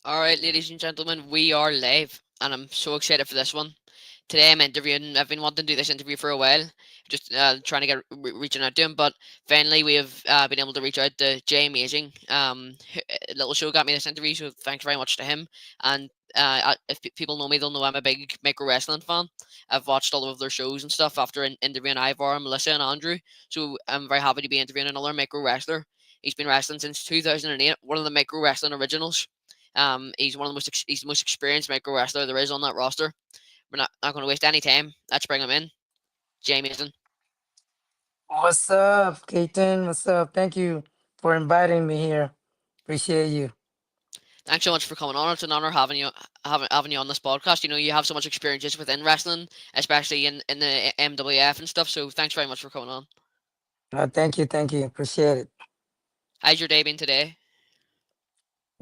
All right, ladies and gentlemen, we are live, and I'm so excited for this one. Today, I'm interviewing. I've been wanting to do this interview for a while, just trying to get reaching out to him. But finally, we have been able to reach out to JMazing. Little show got me this interview, so thanks very much to him. And if people know me, they'll know I'm a big micro wrestling fan. I've watched all of their shows and stuff after interviewing Ivar, Melissa, and Andrew. So I'm very happy to be interviewing another micro wrestler. He's been wrestling since 2008, one of the micro wrestling originals. He's one of the he's the most experienced micro wrestler there is on that roster. We're not going to waste any time. Let's bring him in. JMazing. What's up, Keaton? What's up? Thank you for inviting me here. Appreciate you. Thanks so much for coming on. It's an honor having you on this podcast. You know you have so much experiences within wrestling, especially in the MWF and stuff. So thanks very much for coming on. Thank you, thank you. Appreciate it. How's your day been today?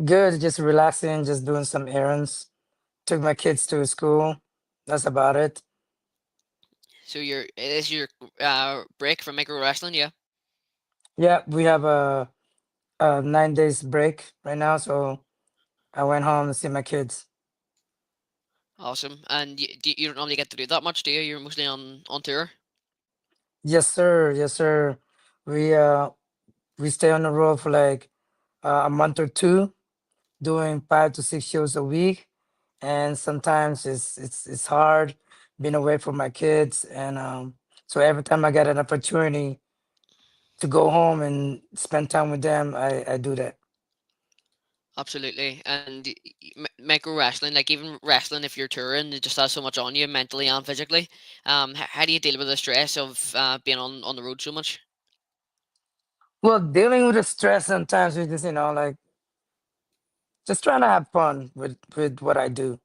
Good, just relaxing, just doing some errands. Took my kids to school. That's about it. So is your break from micro wrestling? Yeah, Yeah, we have a 9 days break right now, so I went home to see my kids. awesome. And you don't normally get to do that much, do you? You're mostly on tour. Yes, sir. Yes, sir. We uh we stay on the road for like a month or two, doing 5 to 6 shows a week, and sometimes it's hard being away from my kids, and so every time I get an opportunity to go home and spend time with them, I do that. Absolutely, and micro wrestling, like even wrestling, if you're touring, it just has so much on you mentally and physically. How do you deal with the stress of being on the road so much? Well, dealing with the stress sometimes we just like just trying to have fun with what I do.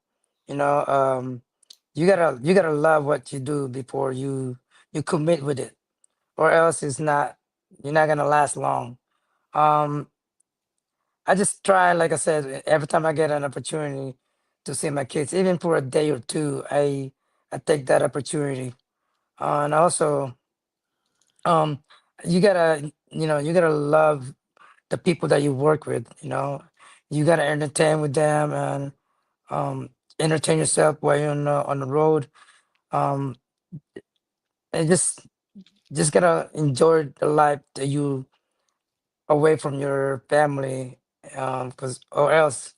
you know um you gotta love what you do before you commit with it, or else you're not gonna last long. um I just try, like I said, every time I get an opportunity to see my kids, even for a day or two, I take that opportunity. And also, um, you gotta love the people that you work with. You gotta entertain with them and um, entertain yourself while you're on the road. Um, and just gotta enjoy the life that you away from your family, because or else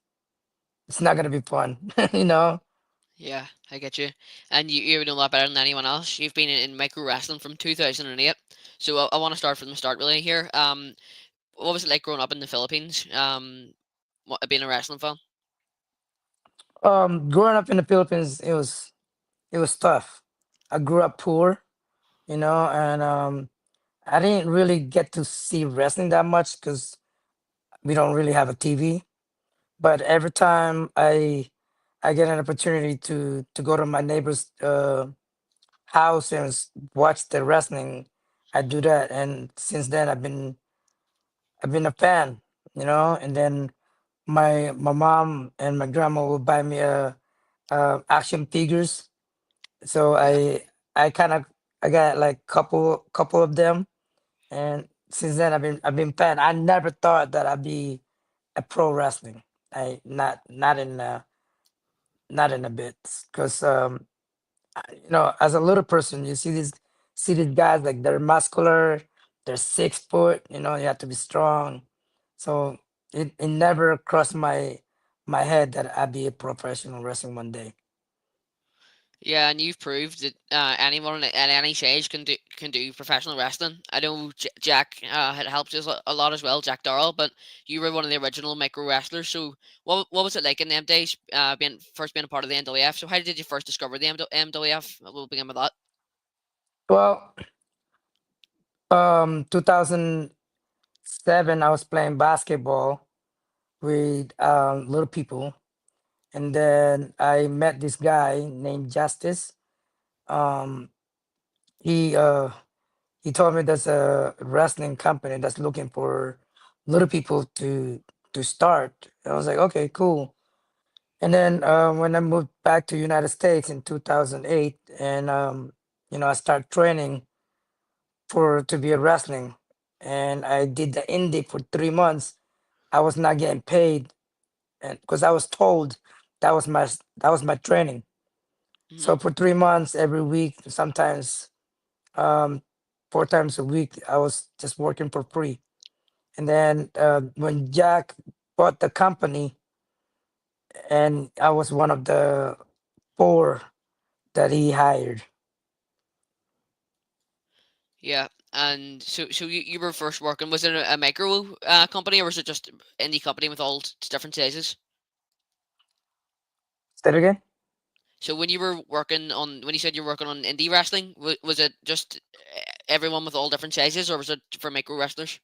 it's not gonna be fun. you know. Yeah, I get you. And you know that better than anyone else. You've been in micro wrestling from 2008. So I want to start from the start really here. What was it like growing up in the Philippines? Being a wrestling fan? Growing up in the Philippines, it was tough. I grew up poor, and I didn't really get to see wrestling that much because we don't really have a TV. But every time I get an opportunity to go to my neighbor's house and watch the wrestling, I do that. And since then, I've been a fan, And then my mom and my grandma will buy me action figures. So Yeah. I kind of I got like couple of them, and since then I've been fan. I never thought that I'd be a pro wrestling. I not in a bit, because as a little person, you see these guys, like they're muscular, they're 6 foot. You have to be strong. So it never crossed my head that I'd be a professional wrestling one day. Yeah, and you've proved that anyone at any stage can do professional wrestling. I know Jack had helped us a lot as well, Jack Darrell, but you were one of the original micro wrestlers. So what was it like in them days, being a part of the NWF? So how did you first discover the MWF? We'll begin with that. Well, 2007, I was playing basketball with little people, and then I met this guy named Justice. Um, he uh, he told me there's a wrestling company that's looking for little people to start. I was like, okay, cool. And then when I moved back to United States in 2008, and I started training for to be a wrestling, and I did the indie for 3 months. I was not getting paid, and because I was told that was my training. Hmm. So for 3 months, every week, sometimes um, 4 times a week, I was just working for free. And then when Jack bought the company, and I was one of the four that he hired. Yeah. And so you were first working. Was it a micro company, or was it just indie company with all different sizes? Say that again? So when you were working on, when you said you were working on indie wrestling, was it just everyone with all different sizes, or was it for micro wrestlers?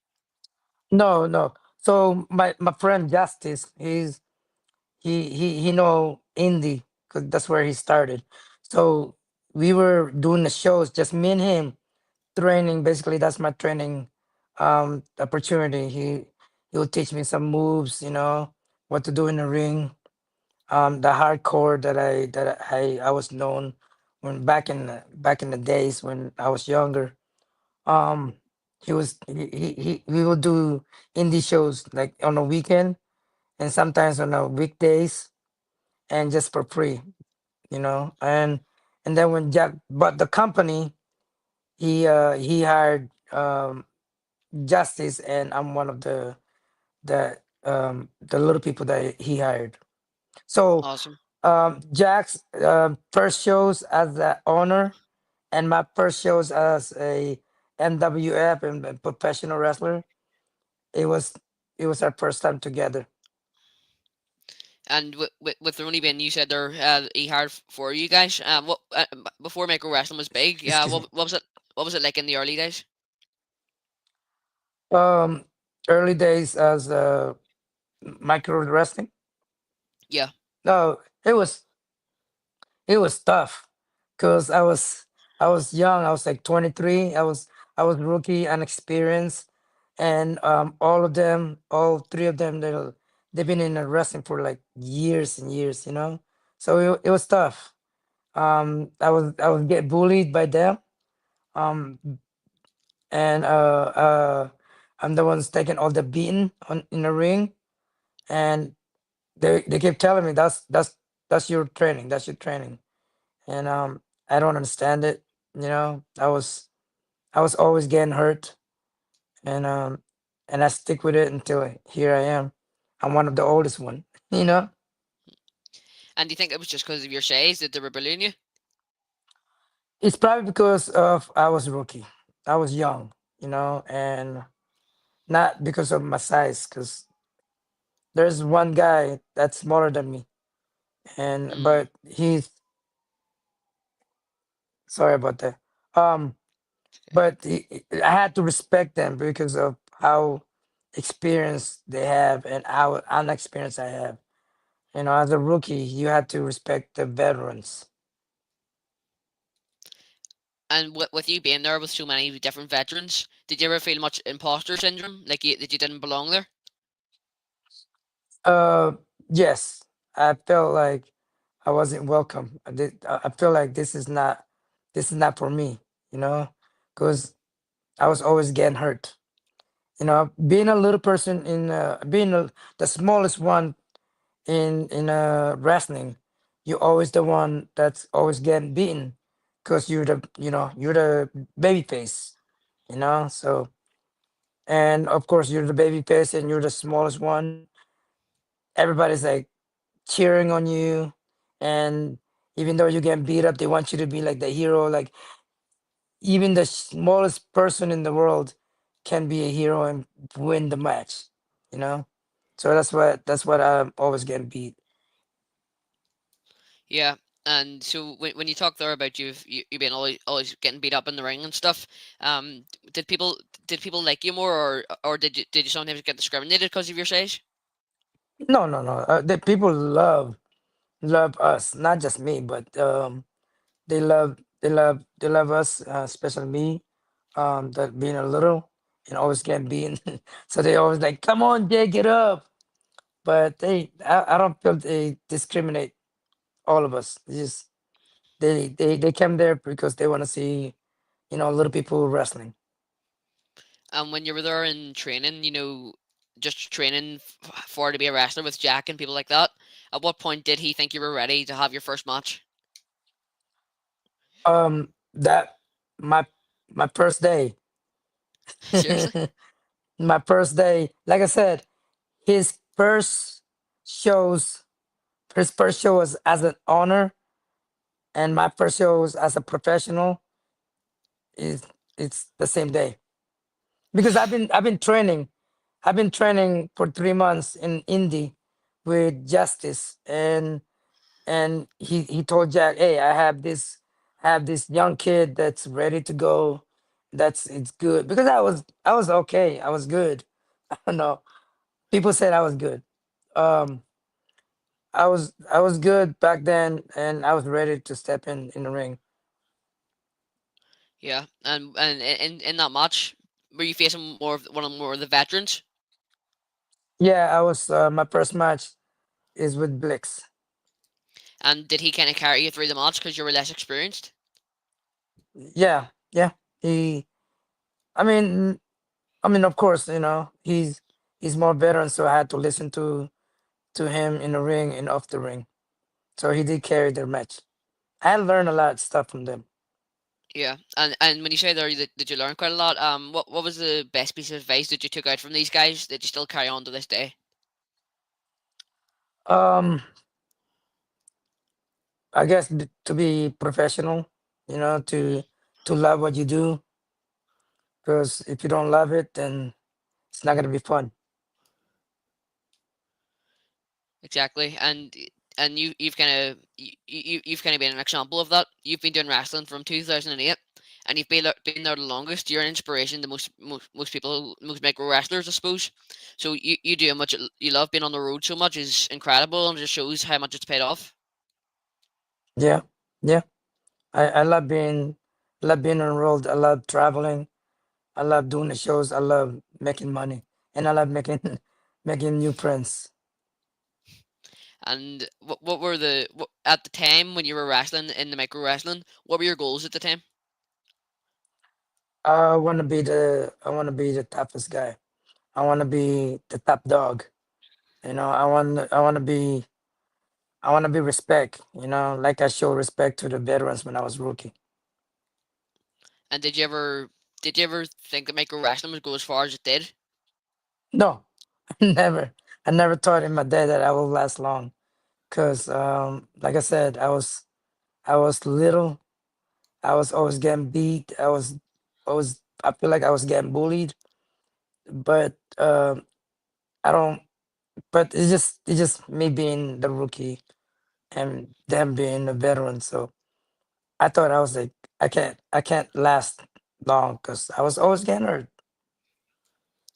No, no. So my friend Justice, he know indie because that's where he started. So we were doing the shows, just me and him training. Basically, that's my training opportunity. He'll teach me some moves, what to do in the ring. The hardcore that I was known when back in the days when I was younger. Um, we will do indie shows like on a weekend and sometimes on a weekdays and just for free, and then when Jack bought the company, he hired Justice, and I'm one of the little people that he hired. So Awesome. Jack's first shows as the owner and my first shows as a NWF and a professional wrestler. It was it was our first time together. And with there only being, you said there he hired for you guys. What before micro wrestling was big? Excuse me. What was it? What was it like in the early days? Um, Early days as micro wrestling. Yeah. No, it was tough because I was young. I was like 23. I was rookie, unexperienced, and all three of them, they've been in the wrestling for like years and years. So it was tough. I was get bullied by them. Um, and I'm the ones taking all the beating on in the ring, and they keep telling me that's your training, that's your training, and I don't understand it. I was always getting hurt, and I stick with it until here I am. I'm one of the oldest one. you know. And do you think it was just because of your size that they were bullying you? It's probably because of I was rookie. I was young, and not because of my size. Because there's one guy that's smaller than me, and Mm. but he's sorry about that. Um, but I had to respect them because of how experienced they have and how unexperienced I have. As a rookie, you had to respect the veterans. And with you being there with so many different veterans, did you ever feel much imposter syndrome, like that you didn't belong there? Uh, yes, I felt like I wasn't welcome. I feel like this is not for me. Because I was always getting hurt. Being a little person being the smallest one in wrestling, you're always the one that's always getting beaten because you're the baby face. So, and of course you're the baby face and you're the smallest one. Everybody's like cheering on you, and even though you're getting beat up, they want you to be like the hero. Like even the smallest person in the world can be a hero and win the match. You know, so that's what I'm always getting beat. Yeah. And so when you talk there about you being always getting beat up in the ring and stuff, um, did people did people like you more, or did you sometimes get discriminated because of your size? No, no, no. The people love us, not just me, but they love us, especially me, that being a little and always getting beaten. So they always like, come on, Jay, get up. But I don't feel they discriminate all of us. It's just they came there because they want to see, little people wrestling. And when you were there in training, just training for to be a wrestler with Jack and people like that? At what point did he think you were ready to have your first match? That my my first day, Seriously? my first day. Like I said, his first shows, his first show was as an honor, and my first show was as a professional. Is it's the same day because I've been training. I've been training for 3 months in Indy with Justice, and he told Jack, "Hey, I have this young kid that's ready to go. That's it's good because I was okay. I was good. I don't know. People said I was good. Um, I was good back then, and I was ready to step in the ring. Yeah. And in that match, were you facing one of more of the veterans? Yeah, I was. My first match is with Blix. And did he kind of carry you through the match because you were less experienced? Yeah, yeah. He. I mean, of course, he's more veteran, so I had to listen to him in the ring and off the ring. So he did carry their match. I learned a lot of stuff from them. Yeah. And when you say there that did you learn quite a lot? What was the best piece of advice that you took out from these guys that you still carry on to this day? Um, I guess to be professional, to love what you do, because if you don't love it, then it's not gonna be fun. Exactly. And you've kind of you've kind of been an example of that. You've been doing wrestling from 2008, and you've been there the longest. You're an inspiration to most people, most micro wrestlers, I suppose. So you doing what you love, being on the road so much is incredible, and it just shows how much it's paid off. Yeah, yeah. I love being enrolled. I love traveling. I love doing the shows. I love making money, and I love making making new friends. And what were at the time when you were wrestling in the micro wrestling? What were your goals at the time? I want to be the toughest guy. I want to be the top dog. I want to be respect. Like I show respect to the veterans when I was rookie. And did you ever think that micro wrestling would go as far as it did? No, never. I never thought in my day that I will last long. Cause like I said, I was little. I was always getting beat. I feel like I was getting bullied. But I don't. But it's just me being the rookie and them being the veteran. So I thought I was like I can't last long because I was always getting hurt.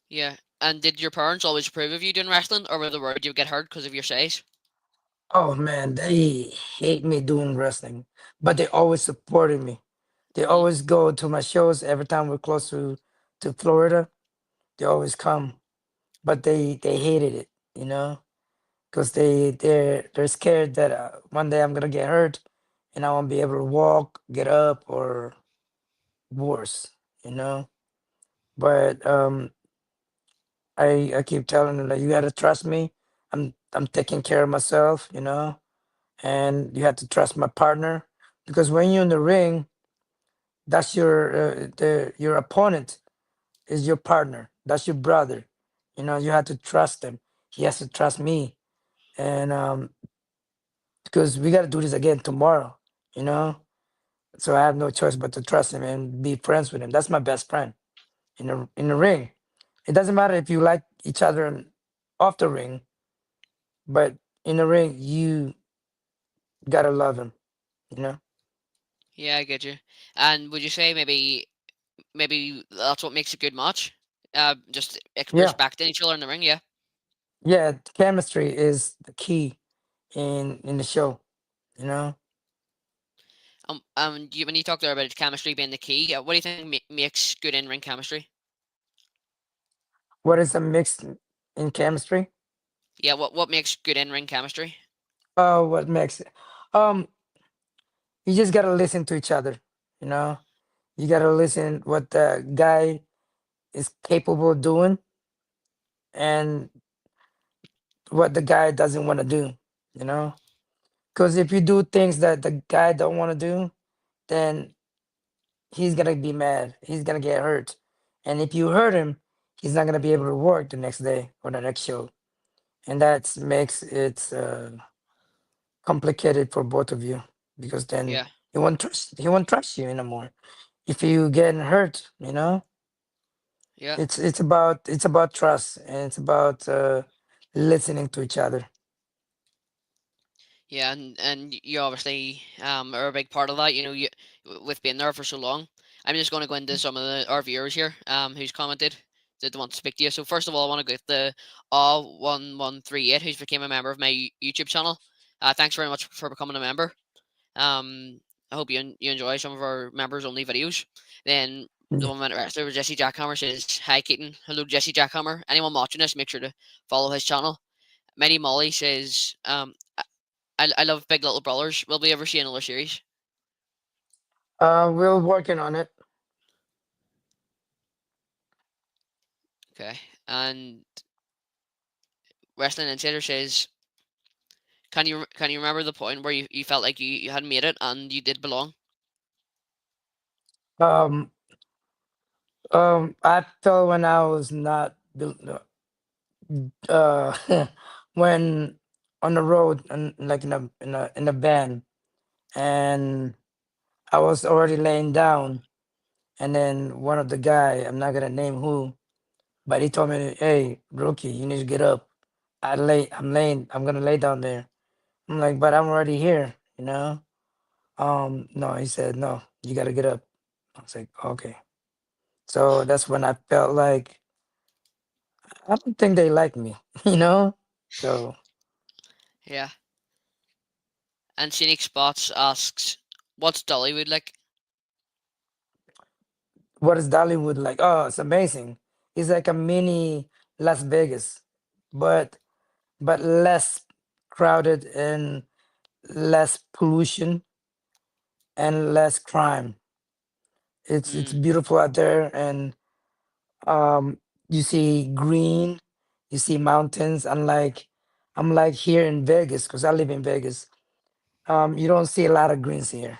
Yeah. And did your parents always approve of you doing wrestling, or were they worried you would get hurt because of your size? Oh man, they hate me doing wrestling, but they always supported me. They Mm. always go to my shows every time we're close to Florida. They always come, but they hated it, because they're scared that one day I'm gonna get hurt, and I won't be able to walk, get up, or worse, you know. But I keep telling them that you gotta trust me. I'm taking care of myself, and you have to trust my partner because when you're in the ring, that's your opponent is your partner. That's your brother. You have to trust him. He has to trust me, and because we got to do this again tomorrow. You know, so I have no choice but to trust him and be friends with him. That's my best friend in the ring. It doesn't matter if you like each other off the ring, but in the ring you gotta love him. You know. Yeah, I get you. And would you say maybe that's what makes a good match? Just Yeah, respecting each other in the ring. Yeah. yeah. Chemistry is the key in the show. You know. When you talk there about chemistry being the key, what do you think makes good in ring chemistry? What is a mix in chemistry? Yeah. What makes good in ring chemistry? What makes it? Um, you just gotta listen to each other. You know, you gotta listen what the guy is capable of doing, and what the guy doesn't want to do, you know? Because if you do things that the guy don't want to do, then he's gonna be mad. He's gonna get hurt. And if you hurt him, he's not gonna be able to work the next day or the next show. And that makes it complicated for both of you because then Yeah, he won't trust you anymore. If you get hurt, yeah, it's about trust and it's about listening to each other. yeah, and you obviously are a big part of that. With being there for so long. I'm just going to go into some of our viewers here who's commented that they want to speak to you. So first of all, I want to get the All1138 who's became a member of my YouTube channel. Thanks very much for becoming a member. Um, I hope you enjoy some of our members only videos. Then the Yeah. one minute wrestler Jesse Jackhammer says, "Hi Keaton, hello Jesse Jackhammer. Anyone watching this, make sure to follow his channel." Mighty Molly says, I love Big Little Brothers. Will we ever see another series?" We're working on it. Okay. And Wrestling Insider says, can you remember the point where you felt like you had made it and you did belong? Um, I felt when I was not uh when on the road and like in a band, and I was already laying down, and then one of the guy, I'm not gonna name who, but he told me, "Hey, rookie, you need to get up." I'm gonna lay down there. I'm like, but I'm already here, you know. No, he said, no, you gotta get up. I was like, okay. So that's when I felt like I don't think they like me, you know. So Yeah. And Scenic Spots asks, what's Dollywood like? what is Dollywood like? Oh, it's amazing. It's like a mini Las Vegas, but less crowded and less pollution and less crime. It's Mm, beautiful out there, and you see green, you see mountains. Unlike I'm like here in Vegas because I live in Vegas. You don't see a lot of greens here.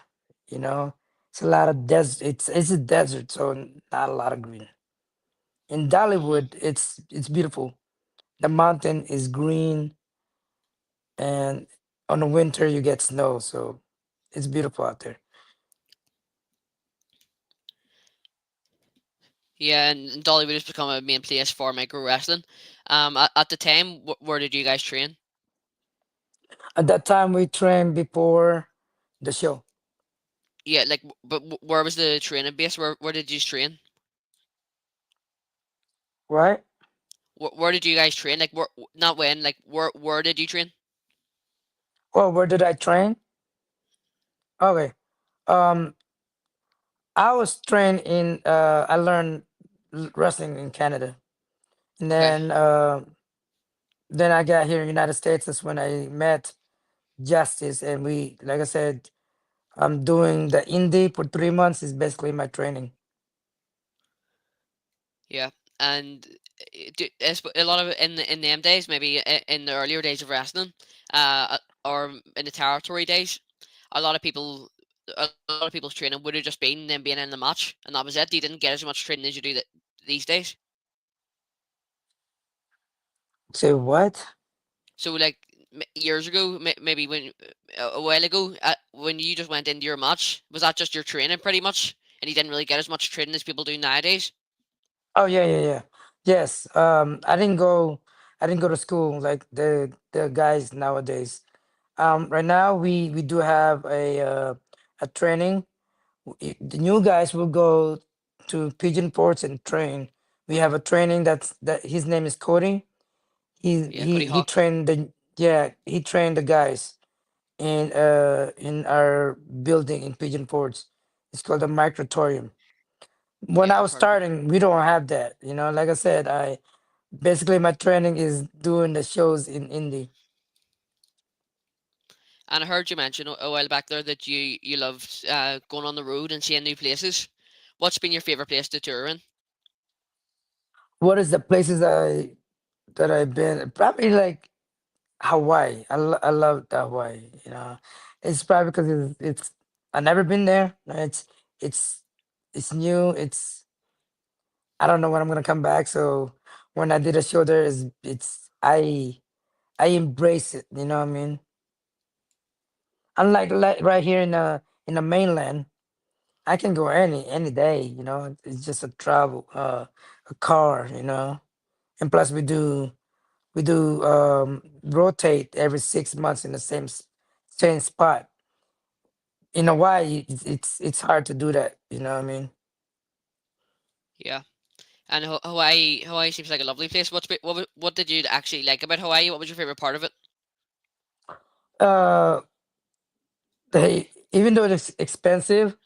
You know, it's a lot of desert. It's a desert, so not a lot of green. In hmm. Dollywood, it's beautiful. The mountain is green, and on the winter you get snow, so it's beautiful out there. Yeah, and Dollywood has become a main place for micro wrestling. At the time, where did you guys train? At that time, we trained before the show, Yeah, like, but where was the training base? Where did you train? right? Where did you guys train? Like, not when, like, where did you train? Oh, where did I train? Okay. Um, I was trained in. I learned wrestling in Canada, and Okay, then I got here in United States. That's when I met Justice, and like I said, I'm doing the indie for 3 months. Is basically my training. yeah, and a lot of it in them days, maybe in the earlier days of wrestling, or in the territory days, a lot of people, a lot of people's training would have just been them being in the match, and that was it. You didn't get as much training as you do these days. Say what? So, like, years ago, maybe when a while ago, when you just went into your match, was that just your training pretty much, and you didn't really get as much training as people do nowadays? Oh yeah, yeah, yeah. Yes. I didn't go to school like the guys nowadays. Right now we do have a training. The new guys will go to Pigeon Ports and train. We have a training that his name is Cody. He Yeah, he Cody he Hawk. trained the yeah he trained the guys in our building in Pigeon Ports. It's called the Microtorium. When Yeah, I I've was heard of it. starting, we don't have that. Like I said, I basically my training is doing the shows in indie. And I heard you mention a while back there that you loved going on the road and seeing new places. What's been your favorite place to tour in? What is the places that I've been probably like Hawaii. I love the Hawaii. It's probably because it's I never been there. It's it's new. It's I don't know when I'm gonna come back. So when I did a show there, I embrace it. You know what I mean? Unlike like right here in the mainland, I can go any day. It's just a travel, a car. And plus we do rotate every 6 months in the same spot. In Hawaii, it's hard to do that. You know what I mean? Yeah. And Hawaii seems like a lovely place. What did you actually like about Hawaii? What was your favorite part of it? Uh, they even though it's expensive,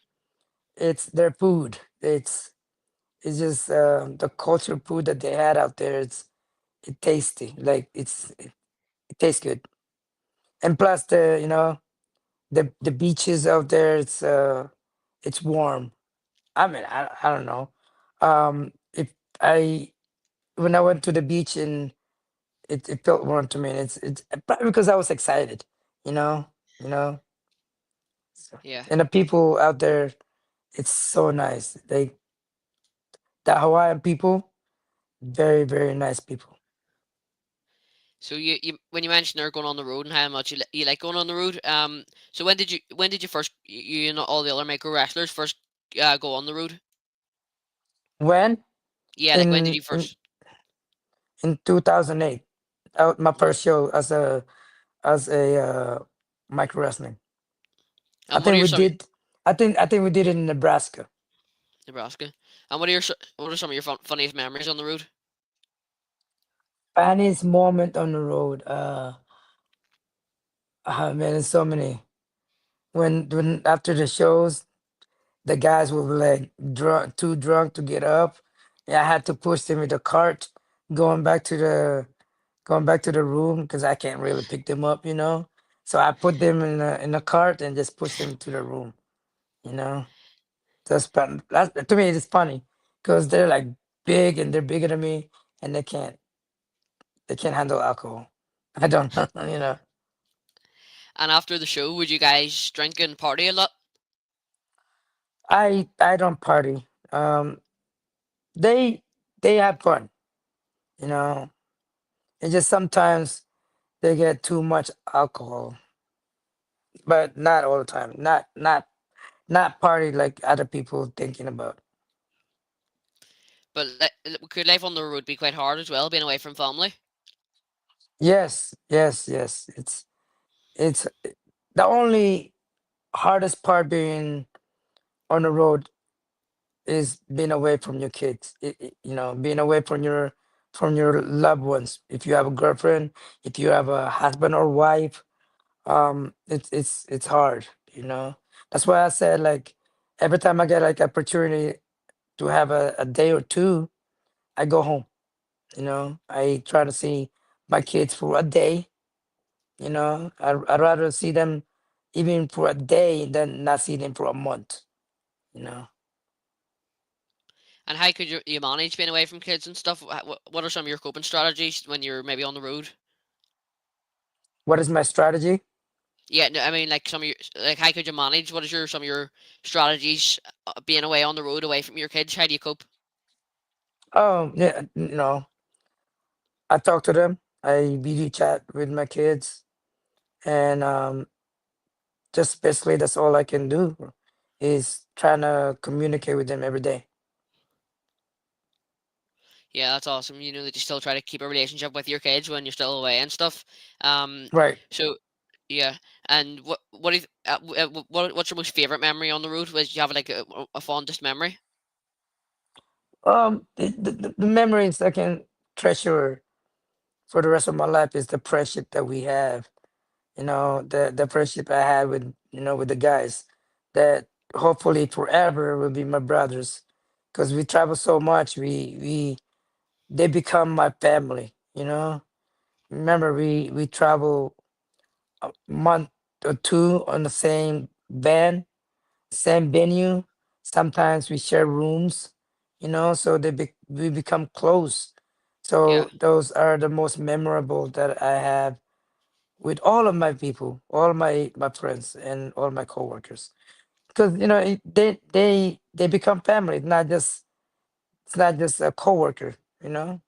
it's their food. It's just the cultural food that they had out there. It tasty, like it tastes good. And plus the beaches out there. It's warm. I mean, I don't know. If I When I went to the beach and it felt warm to me. And it's probably because I was excited, you know, you know. So, Yeah. and the people out there, it's so nice. The Hawaiian people, very very nice people. So you when you mentioned they're going on the road and how much you like going on the road, so when did you first you and all the other micro wrestlers first go on the road? When Yeah, like when did in you in first? in 2008, my What first show as a micro wrestling. I and what are think your we some did. I think we did it in Nebraska. Nebraska? And what are some of your funniest memories on the road? Funniest moment on the road. Man, there's so many. When after the shows, the guys were like drunk, too drunk to get up. Yeah, I had to push them in the cart, going back to the going back to the room because I can't really pick them up. So I put them in a cart and just push them to the room. You know, to me it's funny because they're like big and they're bigger than me and they can't handle alcohol. I don't know. And after the show, would you guys drink and party a lot? I don't party. They they have fun. You know, it's just sometimes they get too much alcohol, but not all the time. Not party like other people thinking about. But could life on the road be quite hard as well, being away from family? Yes, yes, yes. It's the only hardest part being on the road is being away from your kids. Being away from your loved ones. If you have a girlfriend, if you have a husband or wife, it's hard. That's why I said like every time I get like opportunity to have a day or two, I go home. I try to see my kids for a day. I'd rather see them even for a day than not see them for a month. you know And how could you manage being away from kids and stuff? What are some of your coping strategies when you're maybe on the road? what is my strategy? Yeah, no, I mean, like some of your like, how could you manage? What is your some of your strategies being away on the road, away from your kids? How do you cope? Oh yeah, I talk to them. I video chat with my kids, and just basically that's all I can do is trying to communicate with them every day. Yeah, that's awesome. You know that you still try to keep a relationship with your kids when you're still away and stuff. Um, Right. so yeah, and what do you, what's your most favorite memory on the road? Was you have like a fondest memory? The memories I can treasure for the rest of my life is the friendship that we have. The friendship I had with the guys that hopefully forever will be my brothers, because we travel so much. We They become my family. Remember, we travel a month or two on the same van, same venue. Sometimes we share rooms. So we become close. Yeah. So those are the most memorable that I have with all of my people, all my friends, and all my coworkers. Because they become family. It's not just a coworker. You know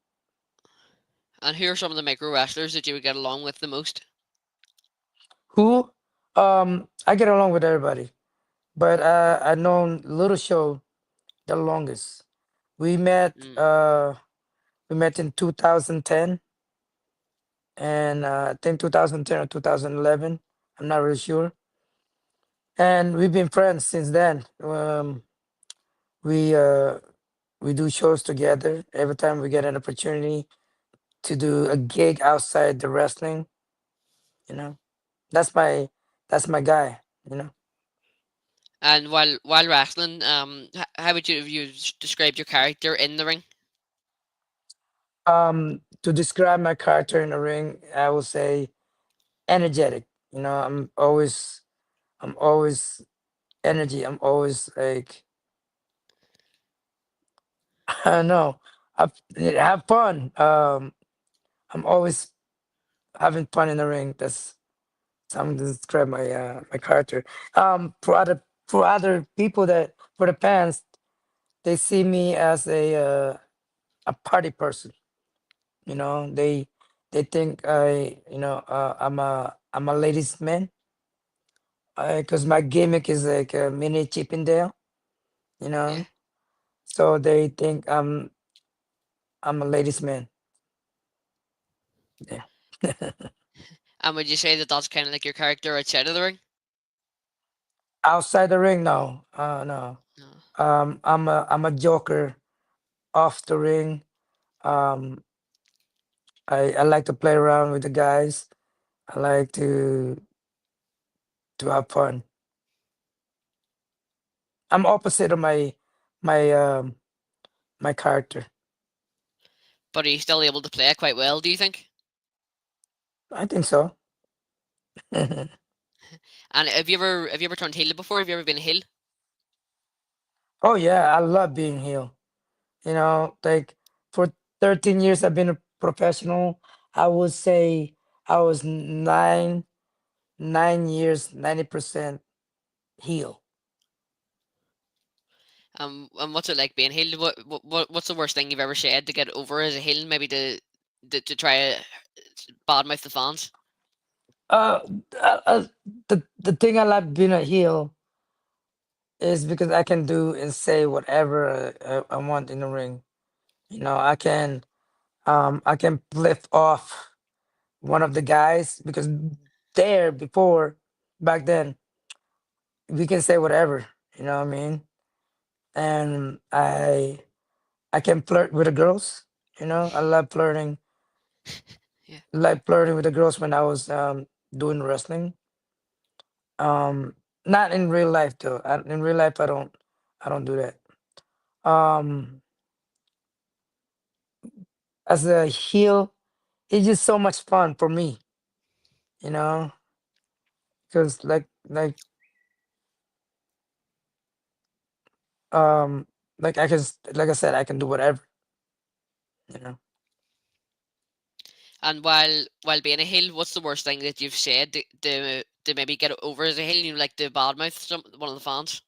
And who are some of the micro wrestlers that you would get along with the most? who? I get along with everybody, but I known Little Show the longest. We met. Mm. We met in 2010, and I think 2010 or 2011. I'm not really sure. And we've been friends since then. We uh, we do shows together every time we get an opportunity to do a gig outside the wrestling. You know, that's my that's my guy. You know, And while wrestling, how would you describe your character in the ring? to describe my character in the ring, I will say energetic. I'm always energy. I'm always like I don't know. Have fun. I'm always having fun in the ring. That's something to describe my character. For other people that for the fans, they see me as a party person. They think I'm a ladies man because my gimmick is like a mini Chippendale. You Yeah. know, so they think I'm a ladies man. Yeah. And would you say that that's kind of like your character outside of the ring? Outside the ring, no, no. No. I'm a joker off the ring. Um, I like to play around with the guys. I like to have fun. I'm opposite of my character. But are you still able to play it quite well? Do you think? I think so. And have you ever turned heel before? Have you ever been a heel? Oh yeah, I love being heel. Like for 13 years I've been a professional. I would say I was 9 years, 90% heel. And what's it like being heel? What's the worst thing you've ever said to get over as a heel? Maybe to try to badmouth the fans. Uh, the thing I like being a heel is because I can do and say whatever I want in the ring. I can flip off one of the guys because there before back then we can say whatever. You know what I mean? And I can flirt with the girls. I love flirting. Yeah. Like flirting with the girls when I was doing wrestling. Um, Not in real life though. In real life, I don't do that. Um, as a heel, it's just so much fun for me. You know, because um, like I said, I can do whatever. You know. And while being a heel, what's the worst thing that you've said to maybe get over as a heel? You know, like to badmouth one of the fans.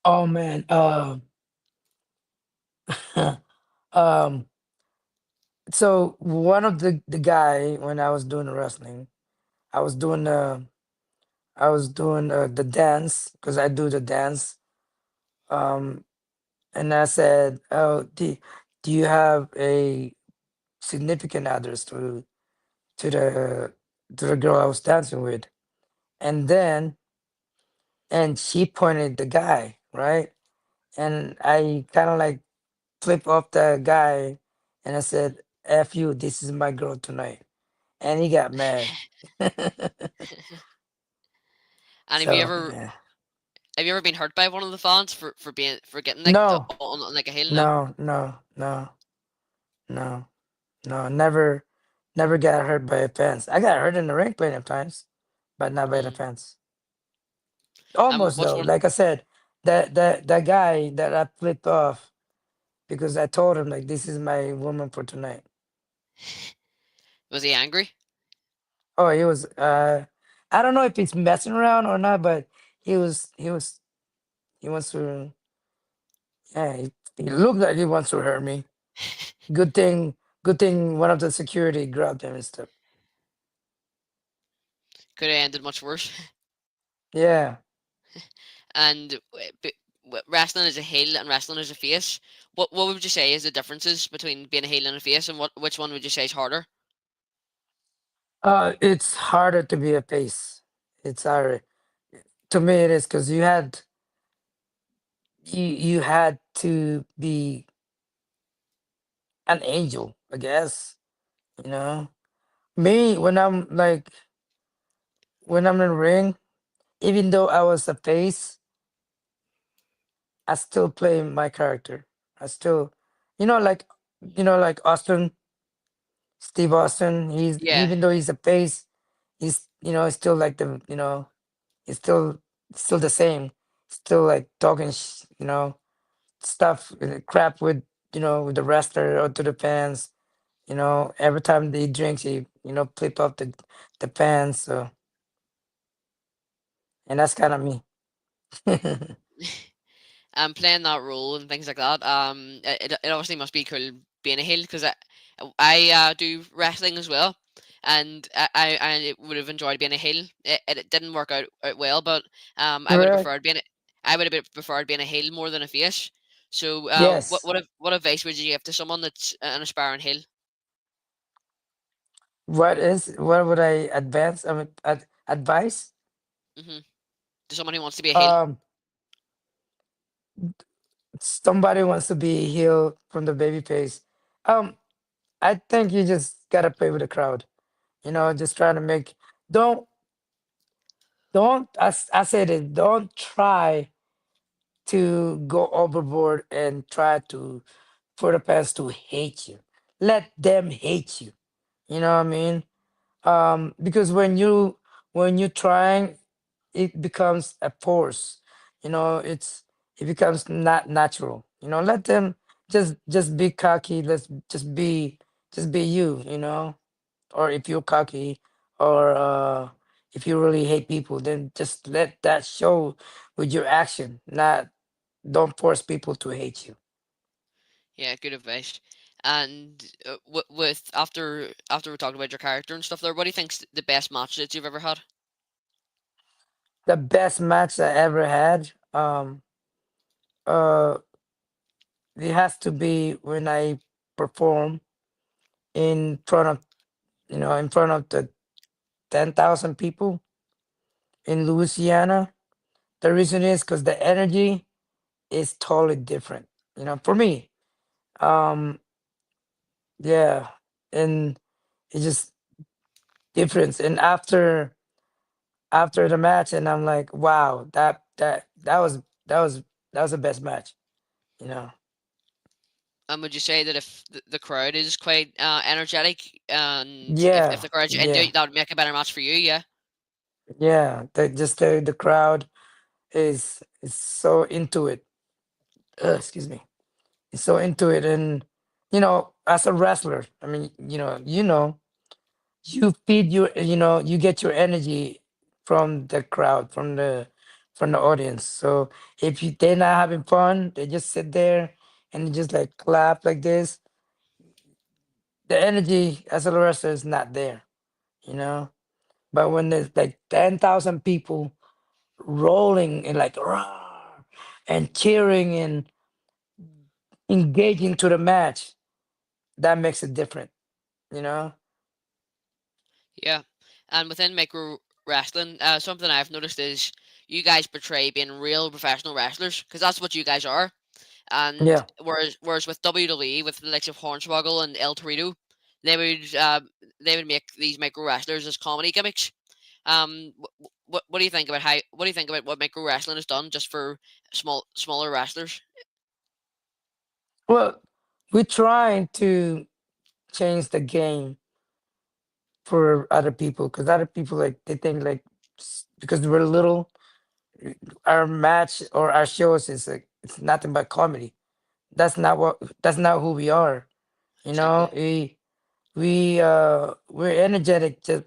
Oh man. Um. So one of the guy when I was doing the wrestling, I was doing the dance because I do the dance. Um, and I said, "Oh, do you have a significant others to the to the girl I was dancing with?" And then and she pointed the guy right, and I kind of like flip off the guy, and I said, "F you, this is my girl tonight," and he got mad. And So yeah. have you ever been hurt by one of the fans for getting like No, on like a heel? No. no, no, no, no, no, never got hurt by a fence. I got hurt in the ring plenty of times, but not by the Mm. fence. And Almost what's though. one? Like I said, that guy that I flipped off because I told him like this is my woman for tonight. Was he angry? Oh, he was. I don't know if he's messing around or not, but he wants to. Yeah, he looked like he wants to hurt me. Good thing. Good thing one of the security grabbed him and stuff. Could have ended much worse. Yeah. And wrestling as a heel and wrestling as a face, what would you say is the differences between being a heel and a face, and which one would you say is harder? It's harder to be a face. It's harder to me. It is because you had to be an angel, I guess. You know, me when I'm in the ring, even though I was a face, I still play my character. I still, you know, like like Austin, Steve Austin. He's Yeah, even though he's a face, he's still like he's still the same. Still like talking, stuff, crap with with the wrestler or to the fans. Every time he drinks, he flip up the pants. So, and that's kind of me. and playing that role and things like that. It obviously must be cool being a heel because I do wrestling as well, and I would have enjoyed being a heel. It didn't work out well, but I would have Right? preferred I would have preferred being a heel more than a face. So, Yes. what advice would you give to someone that's an aspiring heel? What would I advance? I mean, advice. Hmm. To someone who wants to be a heel. Um, Somebody wants to be healed from the baby face. Um, I think you just gotta play with the crowd. Just trying to make. Don't don't. I said it. Don't try to go overboard and try to for the fans to hate you. Let them hate you. You know what I mean? Because when you trying, it becomes a force. It becomes not natural. Let them just be cocky. Let's just be you. Or if you're cocky, or if you really hate people, then just let that show with your action. Not Don't force people to hate you. Yeah, good advice. And with after we talked about your character and stuff there, what do you think's the best match that you've ever had? The best match I ever had. Uh, it has to be when I perform in front of in front of the 10,000 people in Louisiana. The reason is because the energy is totally different. For me, um, yeah, and it's just different. And after the match, and I'm like, wow, that was the best match. You know, And would you say that if the crowd is quite energetic, and if yeah, the crowd's into yeah, it, that would make a better match for you? Yeah. yeah. The crowd is so into it. Excuse me, is so into it, and as a wrestler, I mean, you feed you get your energy from the crowd, from the audience. So if they're not having fun, they just sit there and just like clap like this. The energy as a wrestler is not there, you know. But when there's like 10,000 people rolling and like "Rawr," and cheering and engaging to the match, that makes it different, you know. Yeah. And within micro wrestling, something I've noticed is you guys portray being real professional wrestlers because that's what you guys are. And Yeah. whereas with WWE, with the likes of Hornswoggle and El Torito, they would they would make these micro wrestlers as comedy gimmicks. What do you think about what do you think about what micro wrestling has done just for smaller wrestlers? Well, we're trying to change the game for other people because other people like they think like because we're little, our match or our shows is like it's nothing but comedy. That's not who we are. You know, Exactly. we're energetic. Just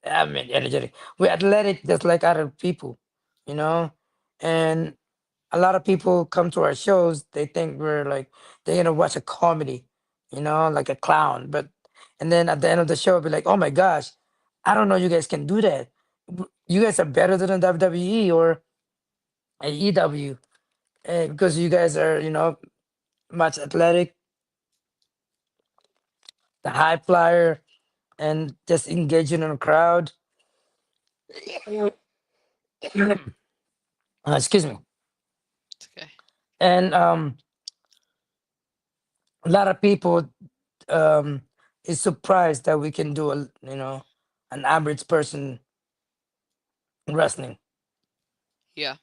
I mean, energetic. We're athletic, just like other people. You know, and a lot of people come to our shows. They think we're like they're gonna watch a comedy. You know, like a clown. But and then at the end of the show, be like, oh my gosh, I don't know you guys can do that. You guys are better than WWE or AEW because you guys are much athletic, the high flyer, and just engaging in a crowd. Excuse me. It's okay. And a lot of people um, is surprised that we can do an average person wrestling. Yeah.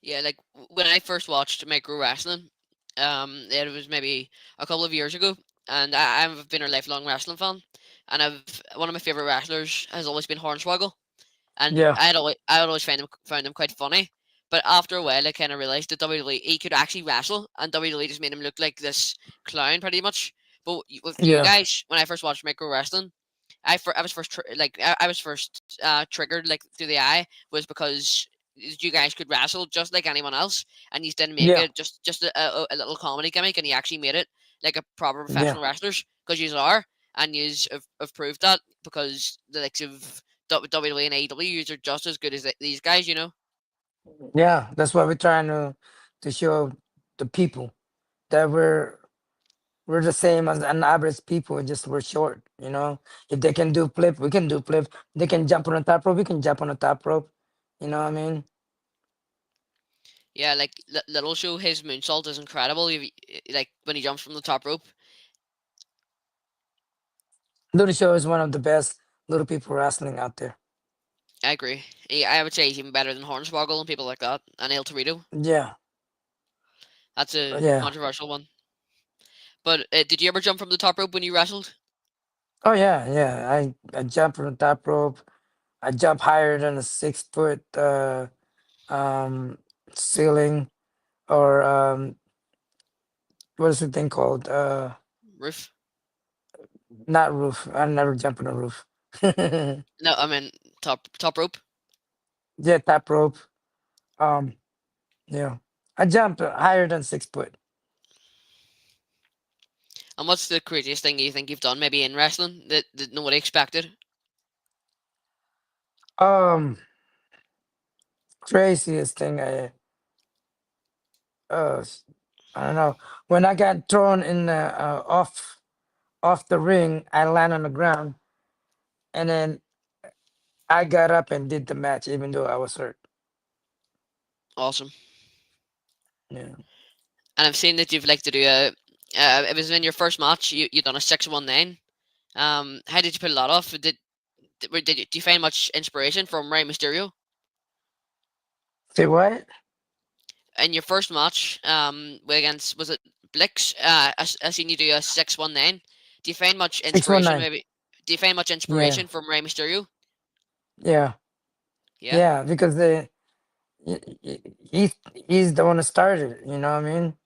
Yeah, like when I first watched micro wrestling, it was maybe a couple of years ago, and I've been a lifelong wrestling fan, and I've one of my favorite wrestlers has always been Hornswoggle, and Yeah, I had always found him quite funny. But after a while, I kind of realized that WWE he could actually wrestle, and WWE just made him look like this clown pretty much. But with you yeah, guys, when I first watched micro wrestling, I was first I was first triggered like through the eye was because you guys could wrestle just like anyone else, and you didn't make yeah, it just a little comedy gimmick, and you actually made it like a proper yeah, professional wrestlers because you are, and you have proved that because the likes of WWE and AEW are just as good as these guys, you know. yeah. That's what we're trying to show the people that we're the same as an average people. Just we're short. If they can do flip, we can do flip. They can jump on the top rope, we can jump on the top rope. You know what I mean? Yeah, like Little Show, his moonsault is incredible. Like when he jumps from the top rope. Little Show is one of the best little people wrestling out there. I agree. I would say he's even better than Hornswoggle and people like that, and El Torito. Yeah, That's a yeah. controversial one. But did you ever jump from the top rope when you wrestled? Oh yeah, yeah. I jump from the top rope. I jump higher than a 6 foot um ceiling or what is the thing called? Roof? Not roof. I never jump on a roof. No, I mean top rope. Yeah, top rope. Um, yeah. I jump higher than 6 foot. And what's the craziest thing you think you've done maybe in wrestling that nobody expected? Um, Craziest thing s- I don't know. When I got thrown in off the ring, I land on the ground and then I got up and did the match even though I was hurt. Awesome. Yeah. And I've seen that you've like to do a. It was in your first match. You done a 619. How did you pull that off? Do you find much inspiration from Rey Mysterio Say what? in your first match? Against was it Blix? I seen you do a 619. Do you find much inspiration 619. maybe? Do you find much Yeah. inspiration from Rey Mysterio? Yeah. Yeah, Yeah, because y- y- he's he's the one that started it, you know what I mean?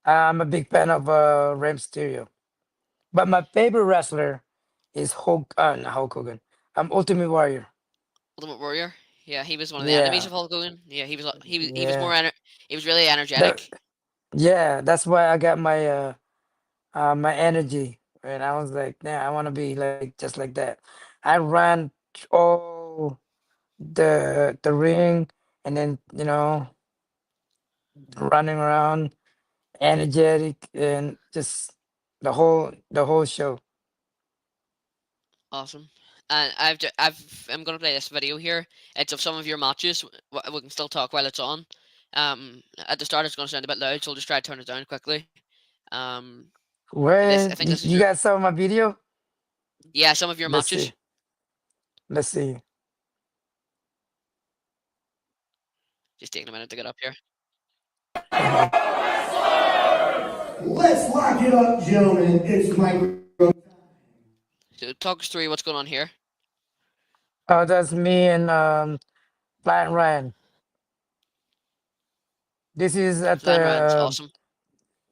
I'm a big fan of Rey Mysterio. But my favorite wrestler is not Hulk Hogan. Ultimate Warrior. Ultimate Warrior. Yeah, he was one of the enemies Yeah. of Hulk Hogan. Yeah, he was Yeah. he was really That energetic. yeah, that's why I got my energy. And I was like, yeah, I want to be like just like that. I ran all the ring and then, running around energetic and just the whole show. Awesome. And I'm gonna play this video here. It's of some of your matches. We can still talk while it's on. At the start, it's gonna sound a bit loud, so I'll just try to turn it down quickly. Um, this I Where think this is you your guys saw my video? yeah some of your Let's matches. see. Let's see. Just taking a minute to get up here. Uh-huh. Let's lock it up, gentlemen. It's micro. So talk us through what's going on here. Oh, that's me and Flat Ryan. This is at Flying around's the awesome.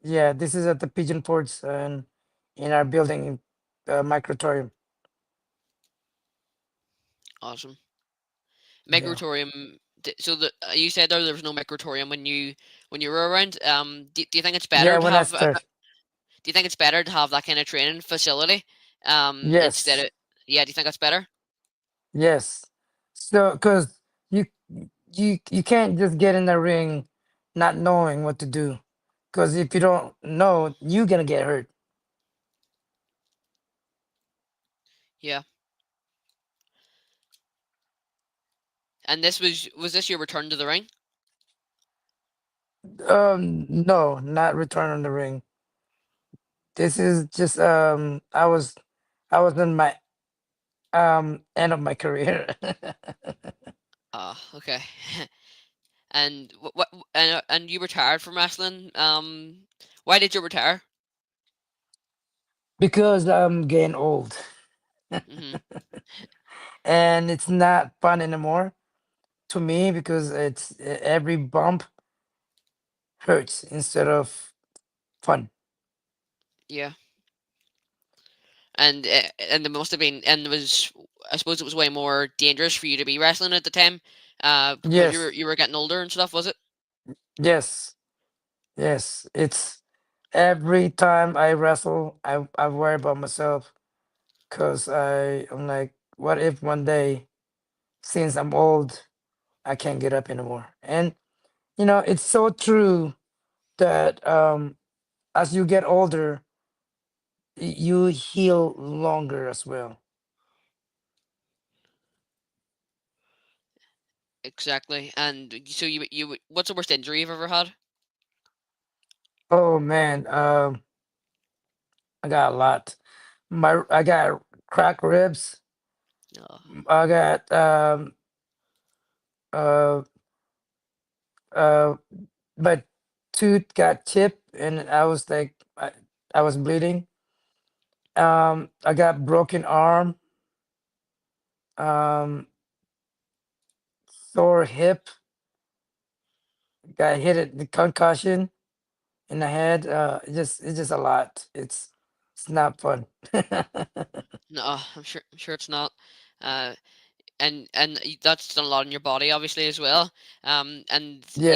yeah, this is at the Pigeon Ports and in our building, microtorium. Awesome. Yeah, Microtorium. So you said there was no microtorium when you were around. Do you think it's better yeah. to When I have start, do you think it's better to have that kind of training facility instead yes, of yeah, do you think that's better? yes. So, because you you can't just get in the ring not knowing what to do. Because if you don't know, you're gonna get hurt. Yeah. And was this your return to the ring? No, not return on the ring. This is just I was in my end of my career. Ah, okay. And and you retired from wrestling. Why did you retire? Because I'm getting old Hmm. and it's not fun anymore to me because it's every bump hurts instead of fun. Yeah. And it must have been and it was I suppose it was way more dangerous for you to be wrestling at the time, because Yes, you were getting older and stuff, was it? yes, yes. It's every time I wrestle, I worry about myself because I'm like, what if one day, since I'm old, I can't get up anymore? And it's so true that as you get older, you heal longer as well. Exactly. And so what's the worst injury you've ever had? Oh man, I got a lot. I got cracked ribs. Oh, I got uh uh my tooth got chipped and I was like I was bleeding. I got broken arm, um sore hip, got hit at the concussion in the head. It's just a lot. It's not fun. no, I'm sure it's not. Uh, and that's done a lot in your body obviously as well. And Yeah,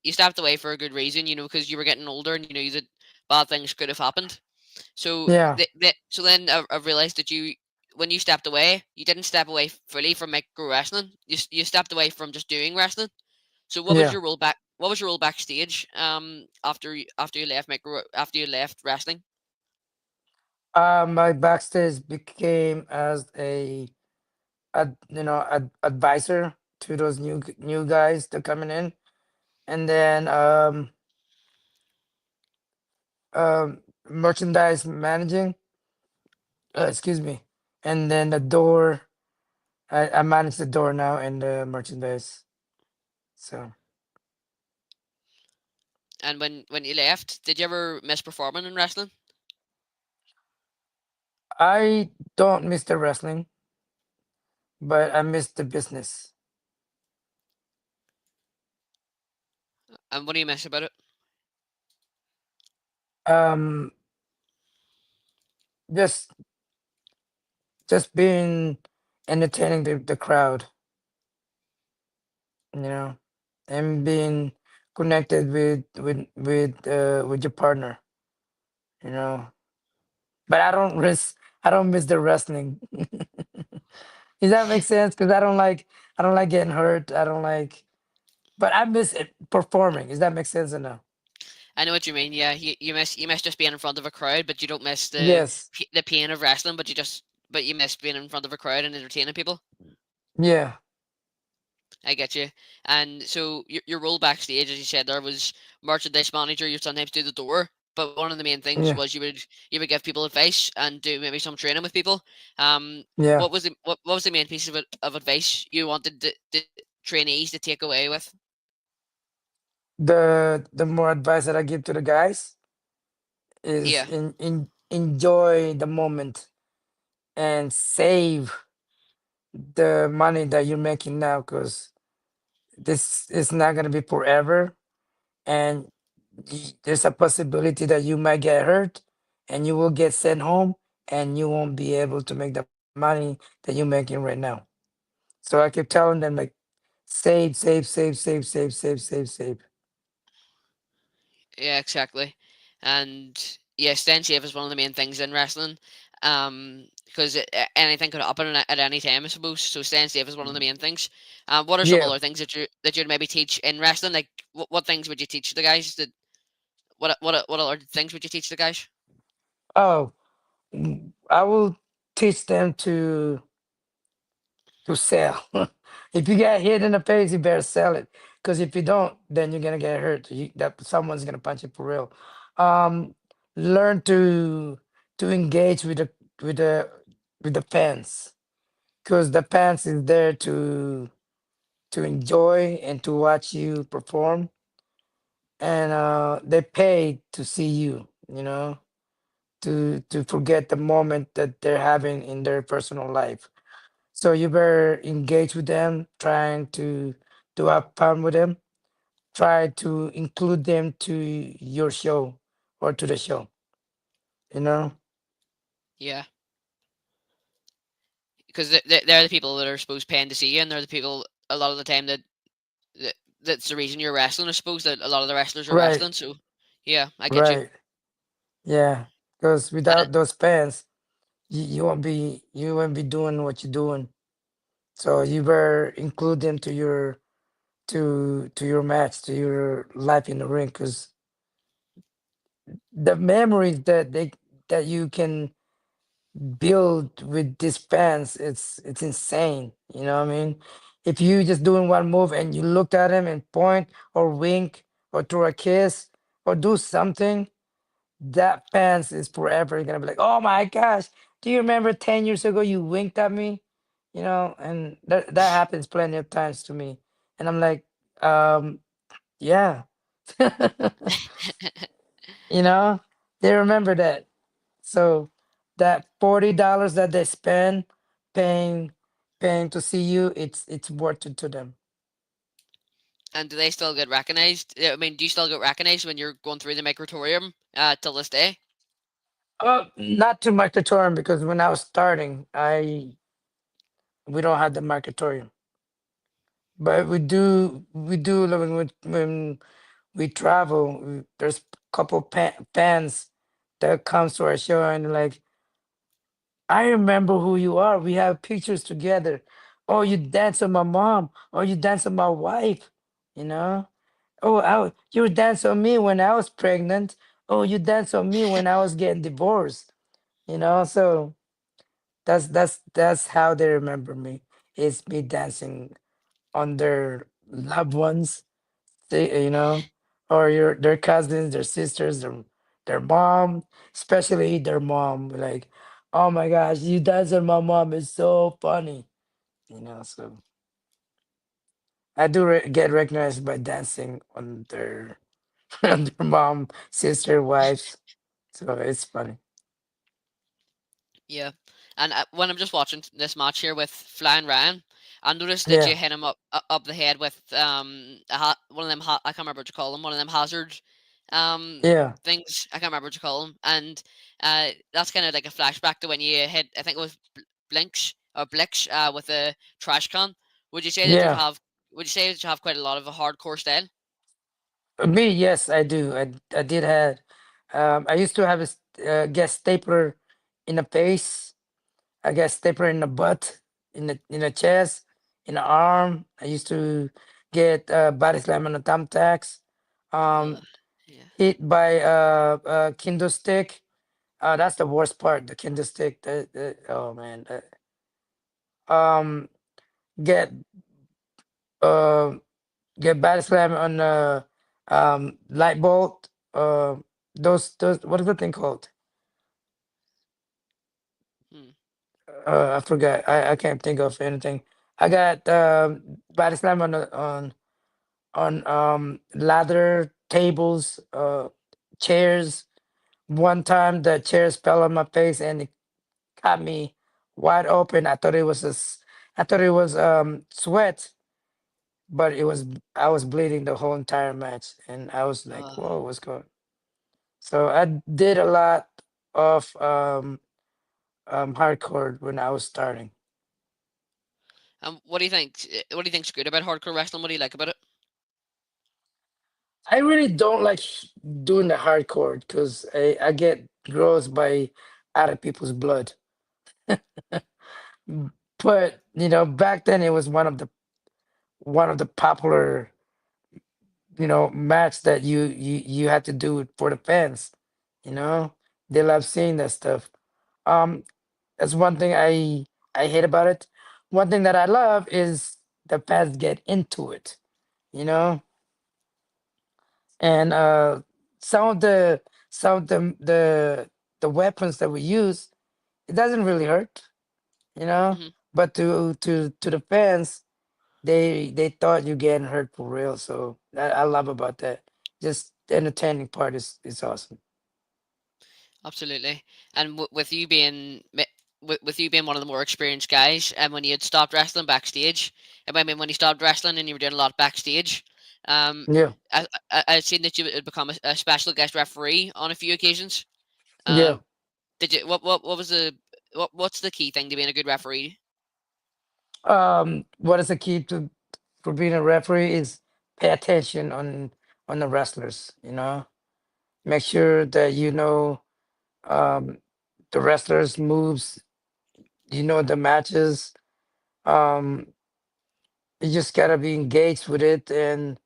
you stepped away for a good reason, because you were getting older and you knew that bad things could have happened. So yeah, so then I've realized that when you stepped away, you didn't step away fully from micro wrestling. You stepped away from just doing wrestling. So yeah. what was your role backstage after you left after you left wrestling? My backstage became as advisor to those new guys that coming in, and then merchandise managing. Excuse me, and then the door. I manage the door now and the merchandise. So And when you left, did you ever miss performing in wrestling? I don't miss the wrestling, but I miss the business. And what do you miss about it? Um, just just being entertaining the crowd, you know, and being connected with your partner, you know. But I don't miss the wrestling. Does that make sense? Because I don't like getting hurt. I don't like, but I miss it performing. Does that make sense or no? I know what you mean. Yeah, you miss just being in front of a crowd, but you don't miss Yes. the pain of wrestling. But you miss being in front of a crowd and entertaining people. Yeah. I get you. And so your role backstage, as you said, there was merchandise manager. You sometimes do the door, but one of the main things Yeah. was you would give people advice and do maybe some training with people. Yeah. What was the main piece of advice you wanted the trainees to take away with? The more advice that I give to the guys is Yeah, enjoy the moment and save the money that you're making now because this is not gonna be forever. and there's a possibility that you might get hurt, and you will get sent home, and you won't be able to make the money that you're making right now. So I keep telling them like, save, save, save, save, save, save, save, save. Yeah, exactly. And yeah, staying safe is one of the main things in wrestling. Because anything could happen at any time, I suppose. So staying safe is one of the main things. What are some Yeah. other things that you'd maybe teach in wrestling? Like, what things would you teach the guys? That what other things would you teach the guys? Oh, I will teach them to sell. If you get hit in the face, you better sell it. Because if you don't, then you're gonna get hurt. That someone's gonna punch you for real. Um, learn to engage with the with the fans, because the fans is there to enjoy and to watch you perform, and they pay to see you. To forget the moment that they're having in their personal life. So you better engage with them, trying to have fun with them. Try to include them to your show or to the show. You know, Yeah, because they're the people that are supposed paying to see you, and they're the people a lot of the time that's the reason you're wrestling. I suppose that a lot of the wrestlers are right, wrestling. So yeah, I get you. right, yeah. Because And without those fans, you won't be doing what you're doing. So you better include them to your match, to your life in the ring, because the memories that you can build with these fans, it's insane. You know what I mean? If you just doing one move and you looked at him and point or wink or throw a kiss or do something, that fans is forever gonna be like, oh my gosh, do you remember 10 years ago you winked at me? And that happens plenty of times to me. And I'm like, yeah. you know, they remember that. So that $40 that they spend paying paying to see you, it's worth it to them. And do they still get recognized? I mean, do you still get recognized when you're going through the microtorium till this day? Oh, not too much tutorial, because when I was starting, I we don't have the marketorium. But we do like, when we travel, there's couple fans that comes to our show and like, I remember who you are. We have pictures together. Oh, you dance with my mom. Oh, you dance with my wife. You know. Oh, you dance on me when I was pregnant. Oh, you dance on me when I was getting divorced. So that's how they remember me. It's me dancing on their loved ones. Or their cousins, their sisters, their mom, especially their mom. Like, oh my gosh, you dance on my mom is so funny. So I do get recognized by dancing on their on their mom, sister, wives. So it's funny. Yeah. And when I'm just watching this match here with Flying Ryan, I noticed that Yeah, you hit him up the head with one of them. I can't remember what you call them. One of them hazard yeah, things. I can't remember what you call them. And that's kind of like a flashback to when you hit. I think it was Blinks or Blix with a trash can. Would you say that you yeah. have? Would you say that you have quite a lot of a hardcore style? Me, yes, I do. I did have. I used to have get stapler in the face. I got stapler in the butt, in the chest, in the arm. I used to get body slam on the thumbtacks. Uh, Um, yeah. hit by Kindle stick. That's the worst part. The Kindle stick. Oh man. Um, get uh get body slam on the light bolt. Those what is the thing called? Hmm. I forgot. I can't think of anything. I got body slam on ladder tables, chairs. One time the chairs fell on my face and it got me wide open. I thought it was sweat, but I was bleeding the whole entire match, and I was like, Uh, "Whoa, what's going?" So I did a lot of hardcore when I was starting. what do you think? What do you think's good about hardcore wrestling? What do you like about it? I really don't like doing the hardcore because I get gross by other people's blood. But back then it was one of the popular match that you had to do it for the fans. You know, they love seeing that stuff. Um, that's one thing I hate about it. One thing that I love is the fans get into it. You know, and some of the weapons that we use, it doesn't really hurt. You know, Hmm. but to the fans, they thought you getting hurt for real. So I love about that. Just the entertaining part is awesome. Absolutely. And with you being one of the more experienced guys, and when you had stopped wrestling backstage, I mean when you stopped wrestling and you were doing a lot backstage, um, Yeah, I've seen that you had become a special guest referee on a few occasions. yeah. Um, did you what was the what's the key thing to being a good referee? What is the key to for being a referee is pay attention on the wrestlers. Make sure that um the wrestlers moves. The matches. Um, you just gotta be engaged with it and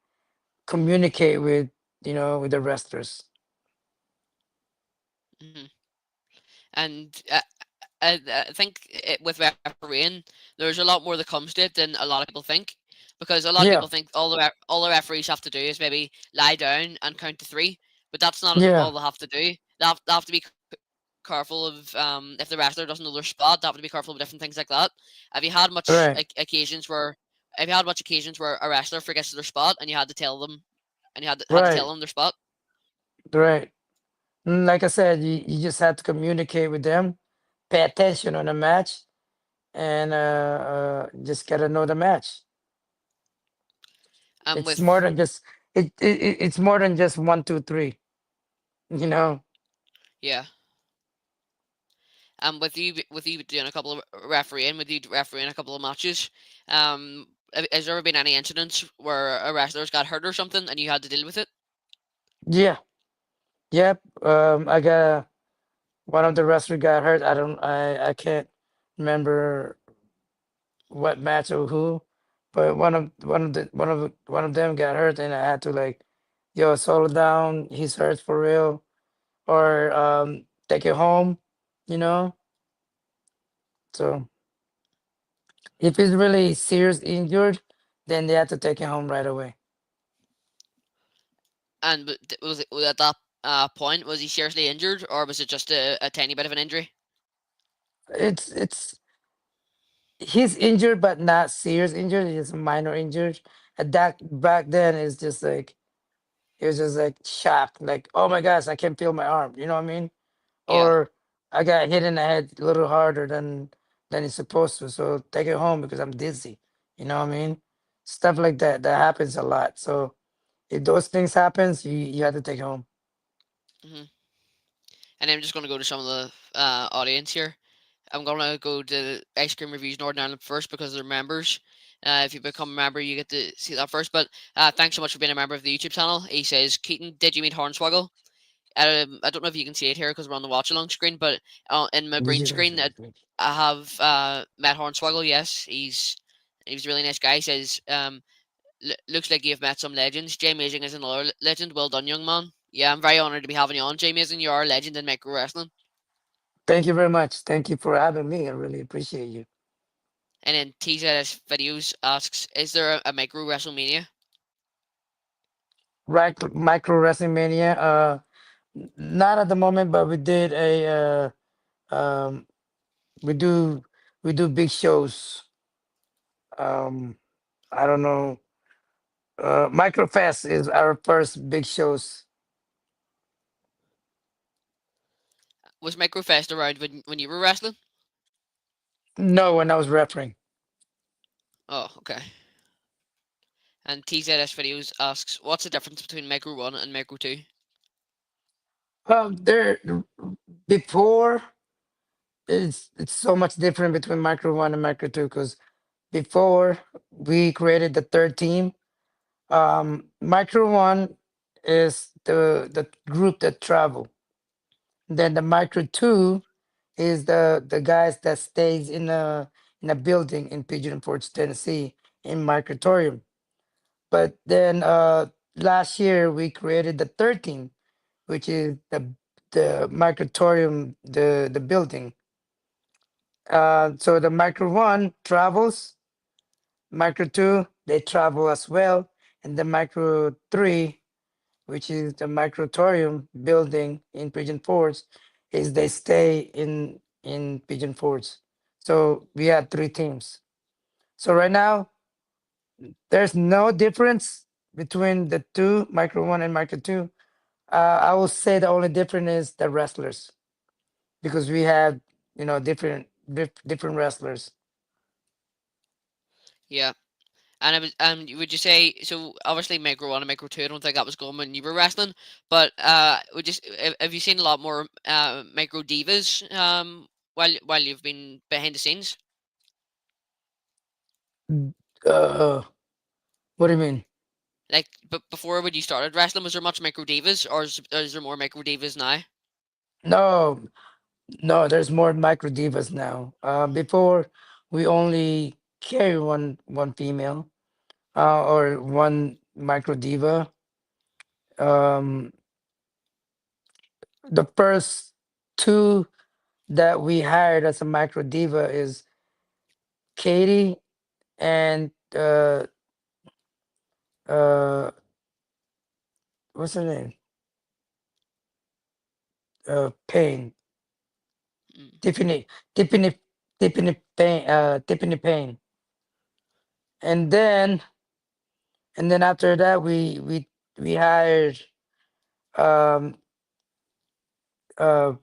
communicate with the wrestlers. Hmm. And I think with refereeing, there's a lot more that comes to it than a lot of people think. Because a lot of Yeah, people think all the referees have to do is maybe lie down and count to three, but that's not yeah, all they have to do. They have to be careful of if the wrestler doesn't know their spot. They have to be careful of different things like that. Have you had much right, occasions where have you had much occasions where a wrestler forgets their spot and you had to tell them and you had to right, tell them their spot? right. Like I said, you just have to communicate with them, pay attention on the match, and just gotta know the match. And It's more with than just it's more than just one, two, three. You know. yeah. With you doing a couple of refereeing, with you refereeing a couple of matches, has there ever been any incidents where a wrestler's got hurt or something and you had to deal with it? Yeah. Yep. I got one of the wrestlers got hurt. I can't remember what match or who, but one of them got hurt, and I had to like, yo, slow down. He's hurt for real, or take it home. You know. So if he's really serious injured, then they have to take him home right away. And was at that point was he seriously injured or was it just a tiny bit of an injury? It's he's injured, but not serious injured. He's minor injured. And that back then is just like he was just like shocked, like, oh my gosh, I can't feel my arm. You know what I mean? Yeah. Or I got hit in the head a little harder than it's supposed to. So take it home because I'm dizzy. You know what I mean? Stuff like that happens a lot. So if those things happens, you have to take it home. Hmm. And I'm just going to go to some of the audience here. I'm gonna go to Ice Cream Reviews Northern Ireland first because they're members. If you become a member, you get to see that first. But thanks so much for being a member of the YouTube channel. He says, Keaton, did you meet Hornswoggle? I don't know if you can see it here because we're on the watch along screen, but in my green screen, I have met Hornswoggle. Yes, he's a really nice guy. He says, looks like you've met some legends. JMazing is another legend. Well done, young man. Yeah, I'm very honoured to be having you on, JMazing. You are a legend in micro wrestling. Thank you very much. Thank you for having me. I really appreciate you. And then TZS Videos asks, is there a micro WrestleMania? Right, micro wrestling mania. Not at the moment, but we did we do we do big shows. Um, I don't know. Microfest is our first big shows. Was Microfest around when you were wrestling? No, when I was refereeing. Oh, okay. And TZS Videos asks, what's the difference between Micro 1 and Micro 2? There before it's so much different between Micro One and Micro Two because before we created the third team, Micro One is the group that travel. Then the Micro Two is the guys that stays in a building in Pigeon Forge, Tennessee, in Microtorium. But then last year we created the third team, which is the Microtorium, the building. So the Micro One travels, Micro Two they travel as well, and the Micro Three, which is the Microtorium building in Pigeon Forge, is they stay in Pigeon Forge. So we had three teams. So right now there's no difference between the two, Micro One and Micro Two. I will say the only difference is the wrestlers because we have different wrestlers. Yeah. And it was, would you say so? Obviously, Micro One and Micro Two. I don't think that was going when you were wrestling, but would you have you seen a lot more Micro Divas while you've been behind the scenes? Uh, what do you mean? Like, but before when you started wrestling, was there much Micro Divas, or is there more Micro Divas now? No, no. There's more micro divas now. Before we only carry one female, or one micro diva. Um, the first two that we hired as a micro diva is Katie and uh, what's her name? Payne, Mm. Tiffany, Tiffany, Tiffany Payne, Tiffany Payne, and then after that we hired um uh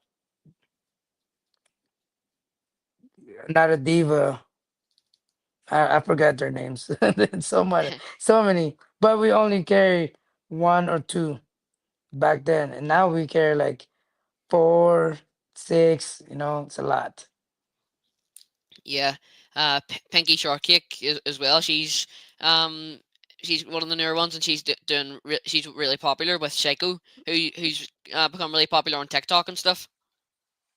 not a diva. I forgot their names. So much, so many, but we only carry one or two back then, and now we carry like four, six. It's a lot. Yeah, Pinky Shortcake as well. Um she's one of the newer ones, and she's really popular with Psycho, who's become really popular on TikTok and stuff.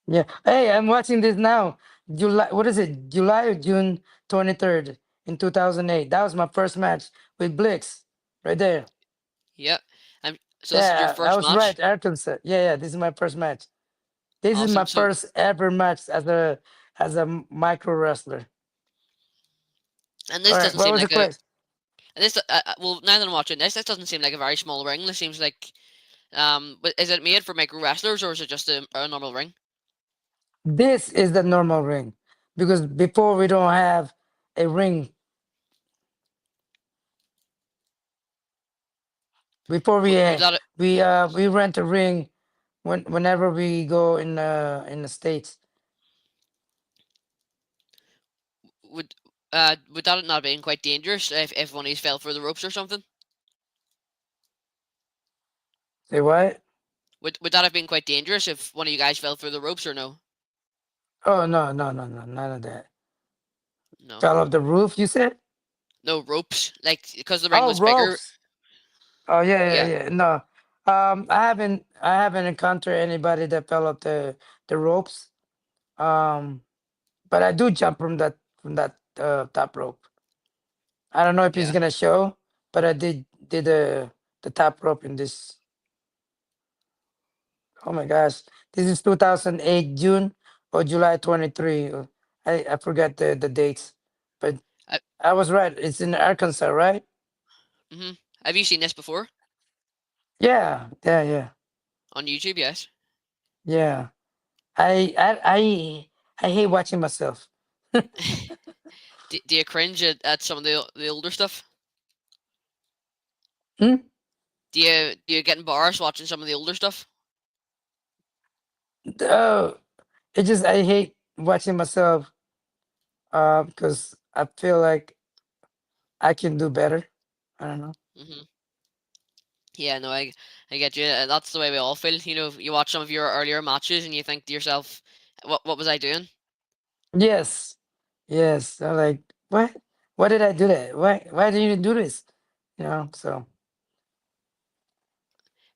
Yeah. Hey, I'm watching this now. July. What is it? July or June 23rd in 2008. That was my first match with Blix, right there. Yeah, so this is your Yeah, I first was match. right. Arkansas. Yeah, yeah. This is my first match. This is my Awesome. So first ever match as a micro wrestler. and All this right. doesn't What seem was the like a question? and this well now that I'm watching this doesn't seem like a very small ring. This seems like but is it made for micro wrestlers, or is it just a normal ring? This is the normal ring because before we don't have a ring. Before Would that we rent a ring whenever we go in the states. would would that not have been quite dangerous if one of these fell through the ropes or something? Say what? Would that have been quite dangerous if one of you guys fell through the ropes or no? Oh no, no, no, no, none of that. No, Fell off the roof, you said? no ropes. Like because the ring Oh, was bigger. ropes. Oh yeah, Yeah, yeah, yeah. No. I haven't encountered anybody that fell off the ropes. Um, but I do jump from that top rope. I don't know if he's yeah. gonna show, but I did the top rope in this. Oh my gosh, this is 2008 June or July 23. I forgot the dates, but I, I was right. It's in Arkansas, right? hmm Have you seen this before Yeah, yeah, yeah, on YouTube? Yes. yeah. I hate watching myself. Do you cringe at some of the older stuff? Hmm? Do you get embarrassed watching some of the older stuff? Oh, it just I hate watching myself. Because I feel like I can do better. I don't know. Hmm. Yeah, no, I get you. That's the way we all feel. You watch some of your earlier matches and you think to yourself, what was I doing? Yes, yes. I'm like, what? Why did I do that? Why did you do this? So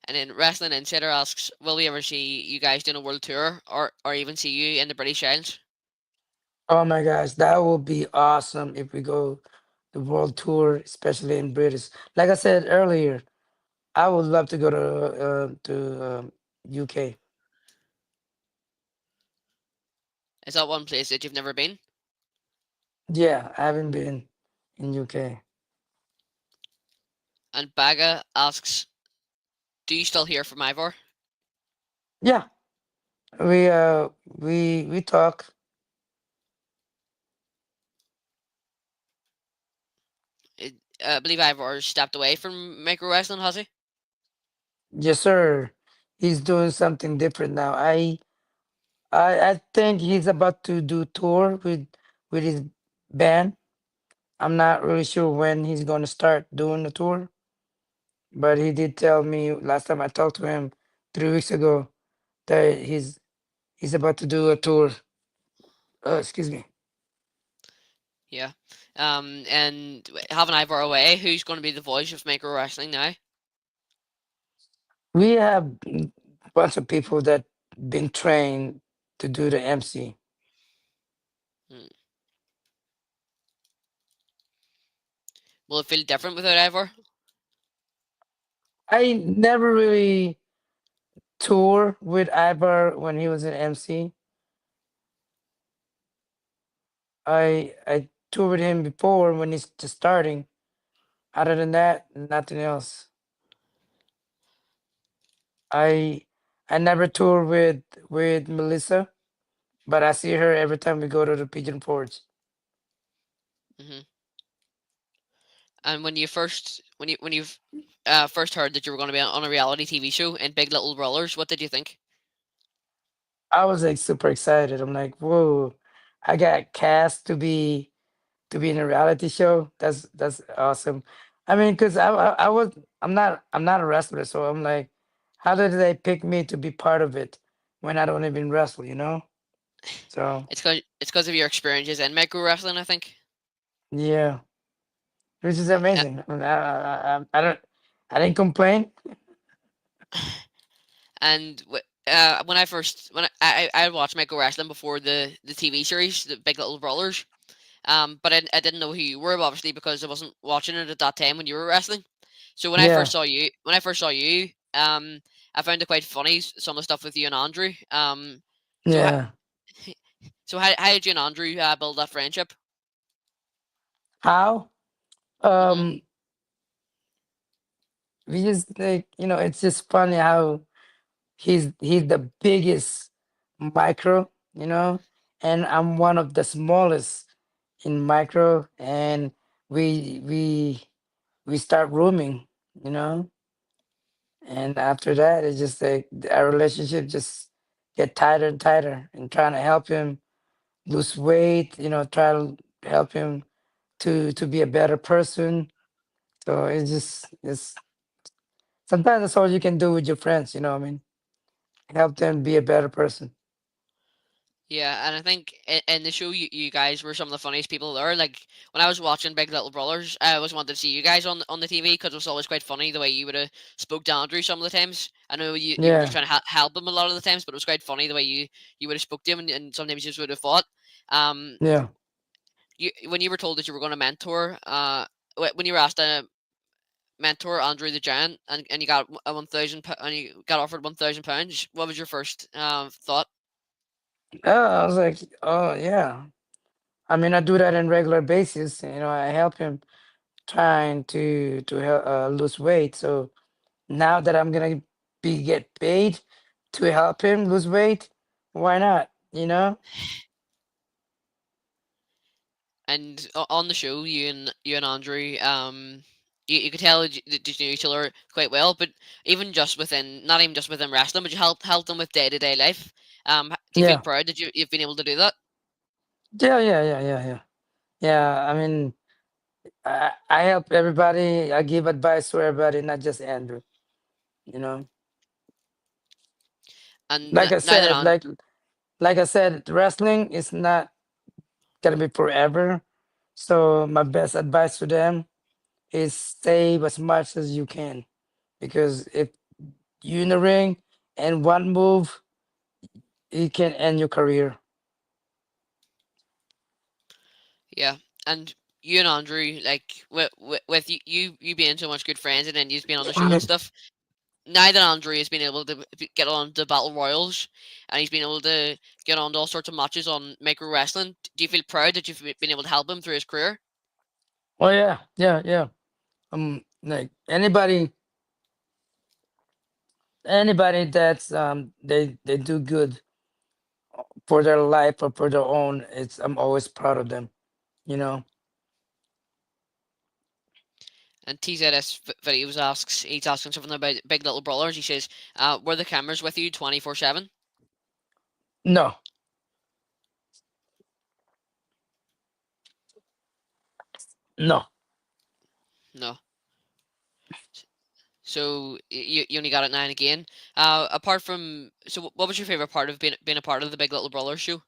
And then Wrestling Insider asks, will we ever see you guys doing a world tour, or even see you in the British Isles? oh my gosh, that would be awesome if we go the world tour, especially in British. Like I said earlier, I would love to go to UK. Is that one place that you've never been? Yeah, I haven't been in UK. And Baga asks, do you still hear from Ivor? Yeah, we talk. I believe Ivor stepped away from micro wrestling, has he? Yes, sir. He's doing something different now. I think he's about to do tour with his band. I'm not really sure when he's going to start doing the tour, but he did tell me last time I talked to him 3 weeks ago that he's about to do a tour. Excuse me. Yeah. And having Ivor away, who's going to be the voice of micro wrestling now? We have a bunch of people that been trained to do the MC. Hmm. Will it feel different without Ivor? I never really tour with Ivar when he was an MC. I toured with him before when he's just starting. Other than that, nothing else. I I never tour with Melissa, but I see her every time we go to the Pigeon Forge. Hmm. And when you first heard that you were going to be on a reality TV show in Big Little Brothers, what did you think? I was like super excited. I'm like, whoa, I got cast to be in a reality show. That's awesome. I mean, cause I'm not a wrestler, so I'm like, how did they pick me to be part of it when I don't even wrestle? So It's because of your experiences in micro wrestling, I think. yeah, which is Uh, amazing. I mean, I didn't complain. And when I first when I watched micro wrestling before the TV series, the Big Little Brothers. But I didn't know who you were, obviously, because I wasn't watching it at that time when you were wrestling. So Yeah, when I first saw you, I found it quite funny, some of the stuff with you and Andrew. So yeah. how did you and Andrew build that friendship? How? Hmm. Um, we just like it's just funny how he's the biggest micro, and I'm one of the smallest in micro, and we start rooming, you know, and after that, it's just like our relationship just get tighter and tighter, and trying to help him lose weight, try to help him to be a better person. So it's sometimes that's all you can do with your friends, I mean, help them be a better person. Yeah, and I think in the show, you guys were some of the funniest people there. Like when I was watching Big Little Brothers, I always wanted to see you guys on the TV because it was always quite funny the way you would have spoke to Andrew some of the times. I know you were just Yeah, trying to help him a lot of the times, but it was quite funny the way you would have spoke to him, and sometimes you just would have fought. Um, yeah. when you were told that you were going to mentor, when you were asked to mentor Andrew the Giant, and you got a 1,000 and you got offered £1,000, what was your first thought? Oh, I was like, oh yeah. I mean, I do that on regular basis. I help him trying to help, lose weight. So now that I'm gonna be get paid to help him lose weight, why not? And on the show, you and Andrew, you could tell that you knew each other quite well. But even just within, not even just within wrestling, but you helped them with day to day life. Do you feel Yeah, proud that you've been able to do that? yeah, yeah, yeah, yeah, yeah. Yeah. I mean, I help everybody. I give advice to everybody, not just Andrew. You know, And like I now that said, on, like I said, wrestling is not gonna be forever. So my best advice to them is save as much as you can, because if you in the ring and one move, it can end your career. yeah, and you and Andrew, like with you being so much good friends, and then you've been on the show and stuff. Now that Andrew has been able to get on to battle royals, and he's been able to get on to all sorts of matches on micro wrestling, do you feel proud that you've been able to help him through his career? Oh yeah, yeah, yeah. Like anybody that's they do good for their life or for their own, it's I'm always proud of them. You know. And TZS videos asks, he's asking something about Big Little Brothers. He says, "Were the cameras with you 24/7?" No, no. No. So you only got it now and again. Apart from, so what was your favorite part of being a part of the Big Little Brothers show?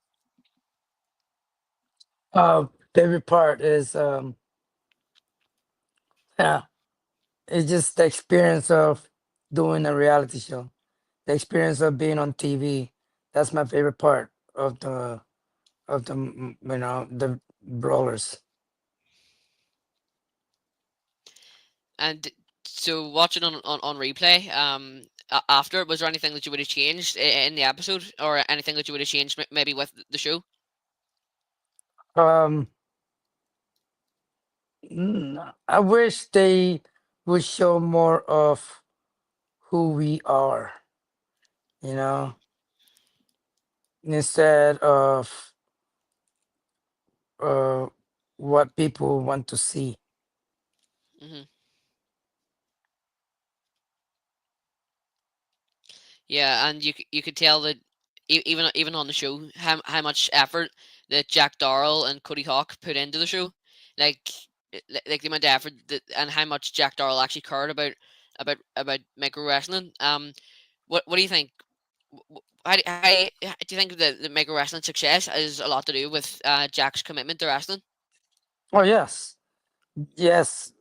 Favorite part is yeah, it's just the experience of doing a reality show. The experience of being on TV. That's my favorite part of the the brawlers. And so watching on replay, after, was there anything that you would have changed in the episode, or anything that you would have changed maybe with the show? Um, I wish they would show more of who we are, you know, instead of uh, what people want to see. Hmm. Yeah, and you could tell that even on the show, how much effort that Jack Darrell and Cody Hawk put into the show, like like the amount of effort that, and how much Jack Darrell actually cared about micro wrestling. What do you think? How do you think that the micro wrestling success has a lot to do with Jack's commitment to wrestling? Oh yes, yes.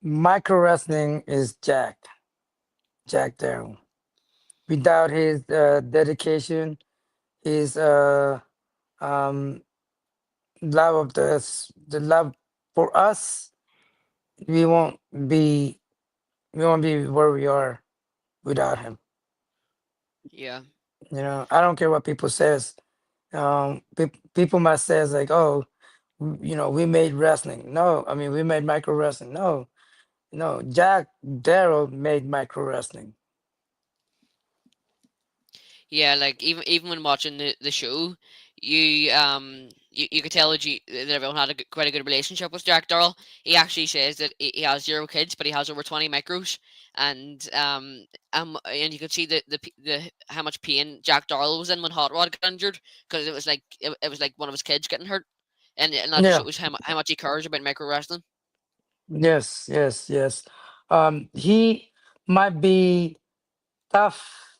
Micro wrestling is Jack Darrell. Without his dedication, his um, love of the love for us, we won't be we won't be where we are without him. Yeah, You know, I don't care what people says. People might says like, oh, we made wrestling. No, I mean we made micro wrestling. No, no, Jack Darrell made micro wrestling. yeah. Like even when watching the show, you could tell that everyone had quite a good relationship with Jack Darrell. He actually says that he has 0 kids, but he has over 20 micros, and you could see the how much pain Jack Darrell was in when Hot Rod got injured, because it was like one of his kids getting hurt, and that just Yeah. shows how much he cares about micro wrestling. Yes. He might be tough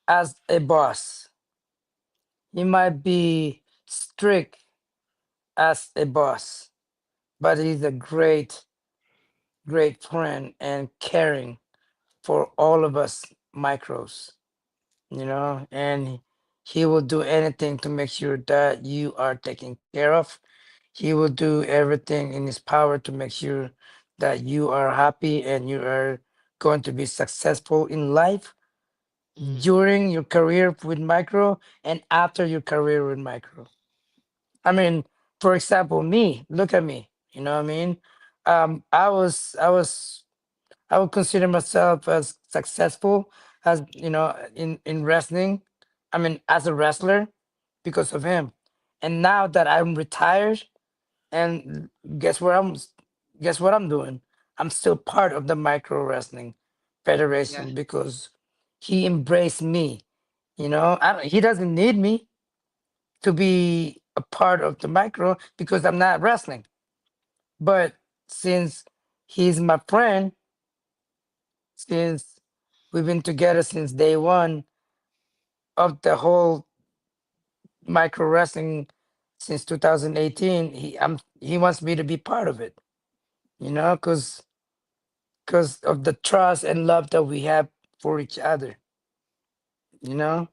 as a boss. He might be strict as a boss, but he's a great friend and caring for all of us micros, and he will do anything to make sure that you are taken care of. He will do everything in his power to make sure that you are happy and you are going to be successful in life Hmm. during your career with micro and after your career with micro. I mean, for example, me, look at me, you know what I mean? I would consider myself as successful as in wrestling. I mean, as a wrestler because of him. And now that I'm retired, and guess what guess what I'm doing? I'm still part of the micro wrestling Yeah. federation because he embraced me. He doesn't need me to be a part of the micro because I'm not wrestling. But since he's my friend, since we've been together since day one of the whole micro wrestling since 2018, he wants me to be part of it, because of the trust and love that we have for each other, you know.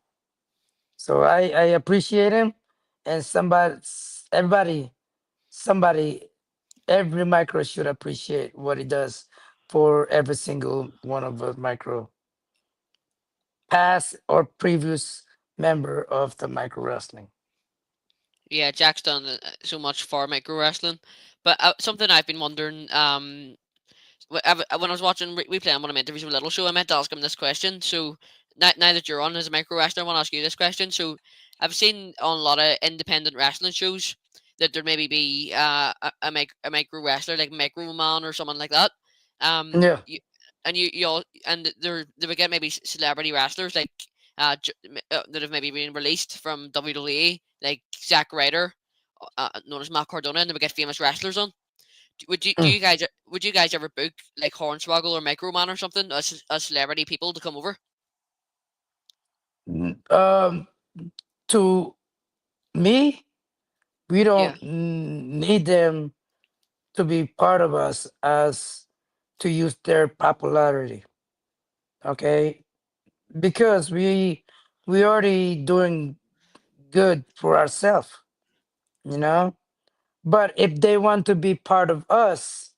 So I appreciate him, and somebody, every micro should appreciate what he does for every single one of the micro, past or previous member of the micro wrestling. Yeah, Jack's done so much for micro wrestling, but something I've been wondering. When I was watching replay on one of my interviews with Little Show, I meant to ask him this question. So now that you're on as a micro wrestler, I want to ask you this question. So I've seen on a lot of independent wrestling shows that there maybe be a micro wrestler like Micro Man or someone like that. Yeah. You, and you all and they would get maybe celebrity wrestlers like that have maybe been released from WWE, like Zack Ryder, known as Matt Cardona, and they would get famous wrestlers on. Mm. Would you guys ever book like Hornswoggle or Microman or something as celebrity people to come over? Um, to me, we Yeah, don't need them to be part of us as to use their popularity. Okay, because we already doing good for ourselves, you know. But if they want to be part of us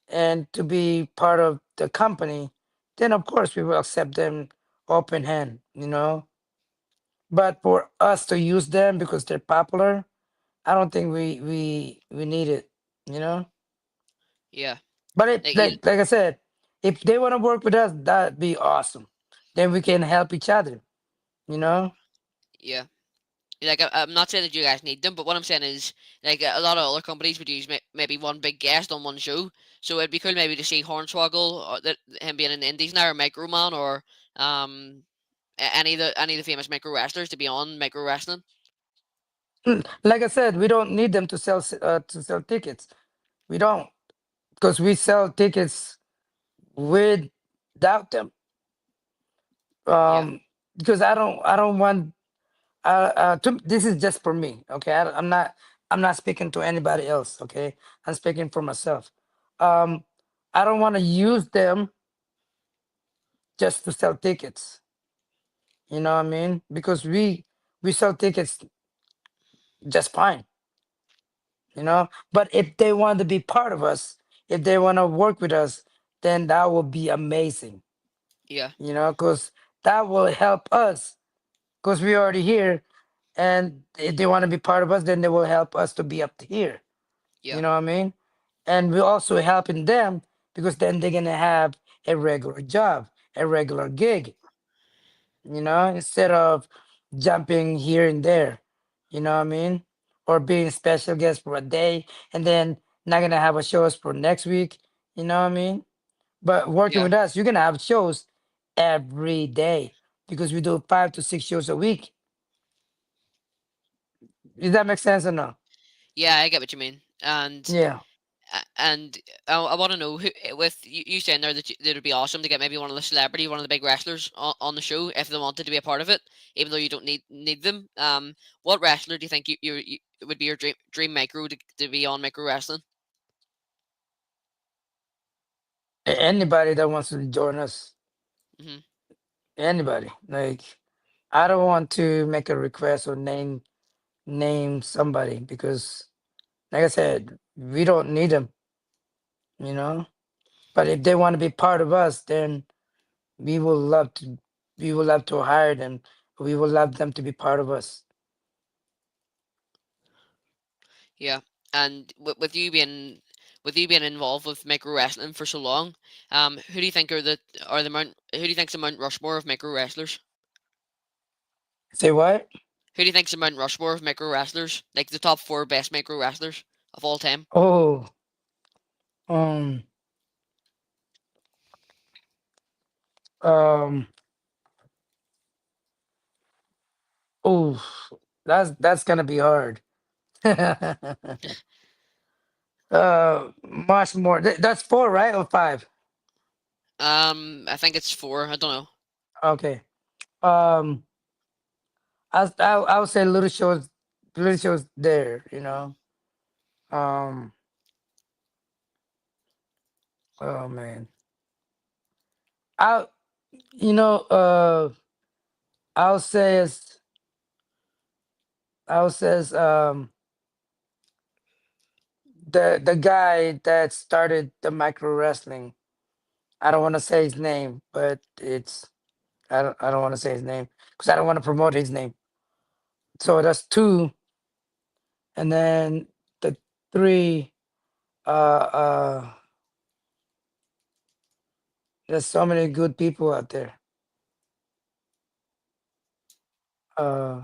and to be part of the company, then of course we will accept them open hand, you know. But for us to use them because they're popular, I don't think we need it, you know. yeah, But if, like like I said, if they want to work with us, that'd be awesome. Then we can help each other, you know. yeah. Like I'm not saying that you guys need them, but what I'm saying is like a lot of other companies would use maybe one big guest on one show. So it'd be cool maybe to see Hornswoggle or that him being in the Indies now or Microman or um any of the famous micro wrestlers to be on micro wrestling. Like I said, we don't need them to sell tickets. We don't, because we sell tickets without them. Yeah, Because I don't want. This is just for me. Okay, I'm not speaking to anybody else. Okay, I'm speaking for myself. Um, I don't want to use them just to sell tickets. You know what I mean? Because we sell tickets just fine. You know, but if they want to be part of us, if they want to work with us, then that will be amazing. yeah, You know, because that will help us. Because we're already here, and if they want to be part of us, then they will help us to be up to here. You yeah, know what I mean? And we're also helping them because then they're gonna have a regular job, a regular gig, instead of jumping here and there. You know what I mean? Or being special guest for a day and then not gonna have a shows for next week. You know what I mean? But working yeah, with us, you're gonna have shows every day because we do 5 to 6 shows a week. Does that make sense or no? yeah. I get what you mean, and Yeah. And I want to know who, with you saying there that that it would be awesome to get maybe one of the celebrity, one of the big wrestlers on the show if they wanted to be a part of it, even though you don't need them. What wrestler do you think you would be your dream micro to be on micro wrestling? Anybody that wants to join us, Hmm. anybody. Like, I don't want to make a request or name somebody because, like I said, we don't need them, you know. But if they want to be part of us, then we will love to. We will love to hire them. We will love them to be part of us. Yeah, and with you being involved with micro wrestling for so long, who do you think are the Mount who do you think's the Mount Rushmore of micro wrestlers? Say what? Who do you think's the Mount Rushmore of micro wrestlers? Like the top four best micro wrestlers of all time? Oh, um, um, oh, that's gonna be hard. Much more. That's four, right, or five? I think it's four. I don't know. Okay. Um, I would say little shows there. Um. Oh man. I you know I'll say is I'll says the guy that started the micro wrestling. I don't want to say his name, but I don't want to say his name because I don't want to promote his name. So that's two, and then the three. Uh, there's so many good people out there. Uh,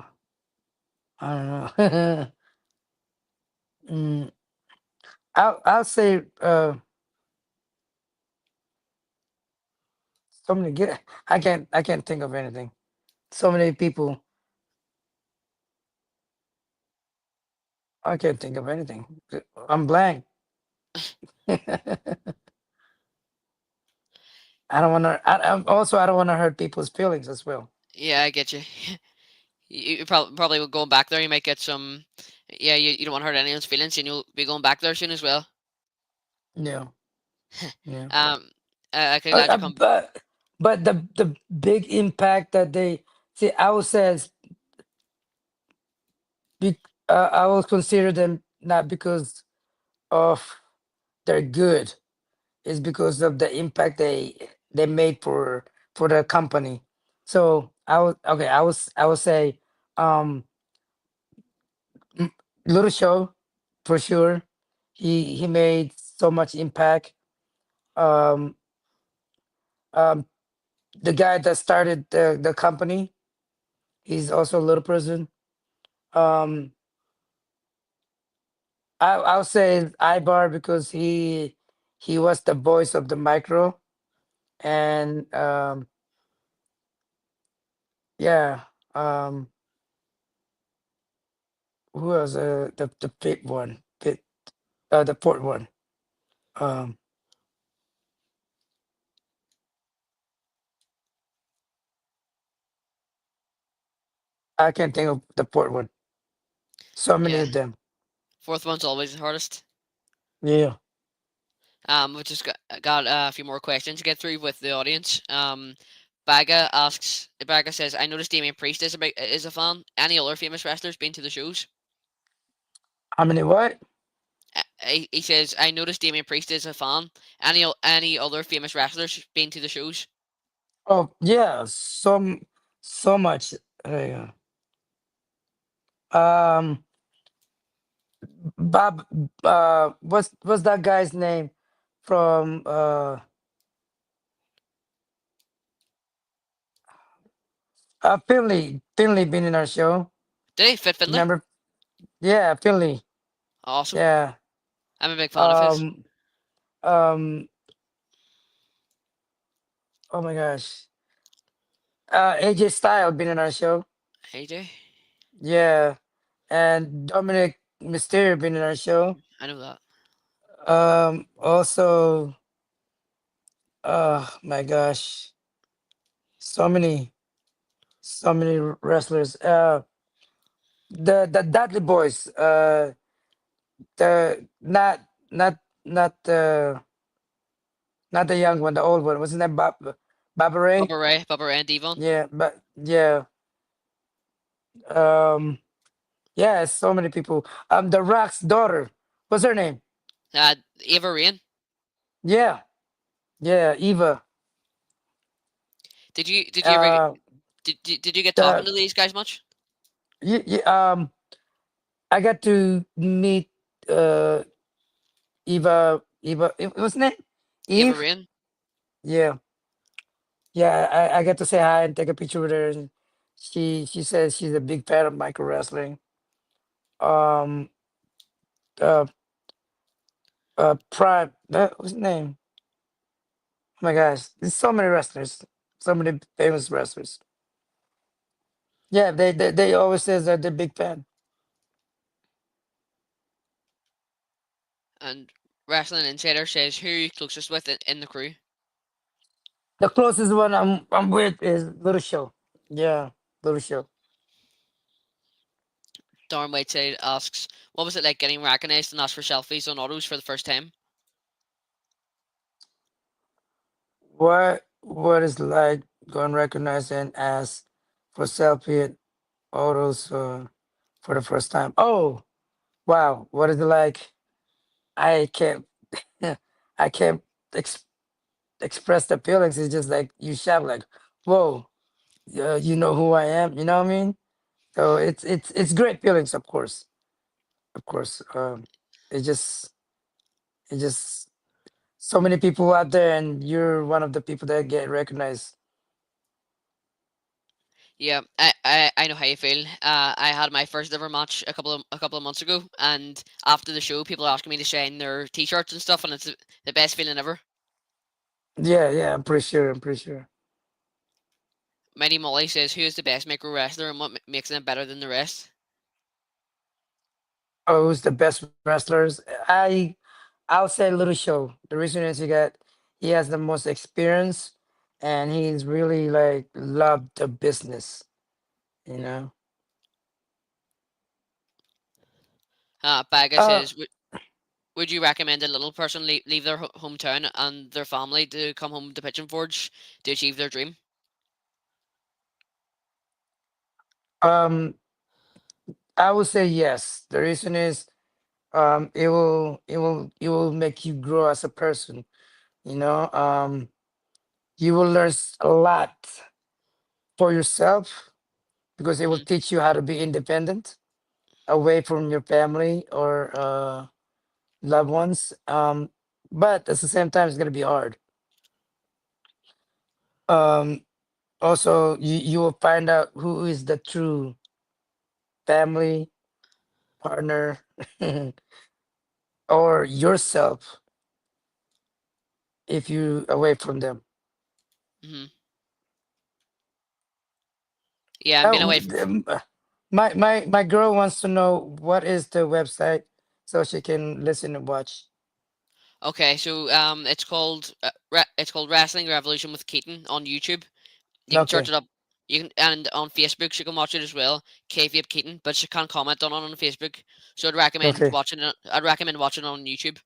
I don't know. mm, I'll say so many good. I can't think of anything. So many people. I can't think of anything. I'm blank. I don't want to. I don't want to hurt people's feelings as well. Yeah, I get you. You probably will going back there. You might get some. Yeah, you don't want to hurt anyone's feelings, and you'll be going back there soon as well. Yeah, yeah. Um, I could glad you come. But the big impact that they see, I would say, I will consider them not because of they're good. It's because of the impact they made for the company. So I would say um M- Little Show, for sure. He made so much impact. Um, um, the guy that started the company, he's also a little person. Um, I'll say Ibar because he was the voice of the micro, and yeah. Um, who was the fifth one? The fourth one. Um, I can't think of the fourth one. So many Yeah, of them. fourth one's always the hardest. Yeah. We just got a few more questions to get through with the audience. Baga says, I noticed Damien Priest is a fan. Any other famous wrestlers been to the shows? How many what? He says, I noticed Damien Priest is a fan. Any other famous wrestlers been to the shows? Oh yeah, so much. Uh, um, Bob. What's that guy's name from Finley? Finley been in our show. Did he fit Finley? Remember? Yeah, Finley. Awesome. Yeah. I'm a big fan of his. Um. Um. Oh my gosh. AJ Styles been in our show. AJ, Yeah, and Dominic Mysterio been in our show. I know that. Also, oh my gosh, so many, so many wrestlers. The Dudley Boys. The not not not the young one, the old one. Wasn't that Baba Ray? Bubba Ray and Devon. Yeah, but yeah. Um, yeah, so many people. The Rock's daughter. What's her name? Ava Rain. Yeah, yeah, Eva. Did you ever Uh, did you get talking the to these guys much? y- y- um, I got to meet uh Eva. What's her name? Ava Eve. Rain. Yeah, yeah. I got to say hi and take a picture with her. And she says she's a big fan of micro wrestling. Um, uh, Prime. What's his name? Oh my gosh, there's so many wrestlers, so many famous wrestlers. Yeah, they always says that they're big fan. And Wrestling Insider says who are you closest with in the crew? The closest one I'm with is Little Show. Yeah, Little Show. Darren Whiteside asks, what was it like getting recognised and asked for selfies on autos for the first time? What is like going recognized and asked for selfie at autos for the first time? Oh, wow. What is it like? I can't I can't ex- express the feelings. It's just like you shout like, "Whoa, you know who I am." You know what I mean? So it's great feelings, of course, of course. It just it just so many people out there, and you're one of the people that get recognized. Yeah, I know how you feel. I had my first ever match a couple of months ago, and after the show, people are asking me to sign their t-shirts and stuff, and it's the best feeling ever. Yeah, yeah, I'm pretty sure. I'm pretty sure. Mighty Molly says, "Who is the best micro wrestler and what makes them better than the rest?" Oh, who's the best wrestlers? I'll say Little Show. The reason is he has the most experience, and he's really like loved the business. You know. Baga Uh, says, would you recommend a little person leave their hometown and their family to come home to Pigeon Forge to achieve their dream?" um, I would say yes. The reason is it will make you grow as a person. You know. You will learn a lot for yourself because it will Hmm. teach you how to be independent away from your family or loved ones. But at the same time, it's gonna be hard. Um, Also, you will find out who is the true family partner or yourself if you away from them. Hmm. Yeah, I'm being Oh, away. my girl wants to know what is the website so she can listen and watch. Okay, so it's called Wrestling Revolution with Keaton on YouTube. You can search Okay, it up. You can, and on Facebook she can watch it as well. Kayfae Keaton, but she can't comment on it on Facebook. So okay, I'd recommend watching it on YouTube.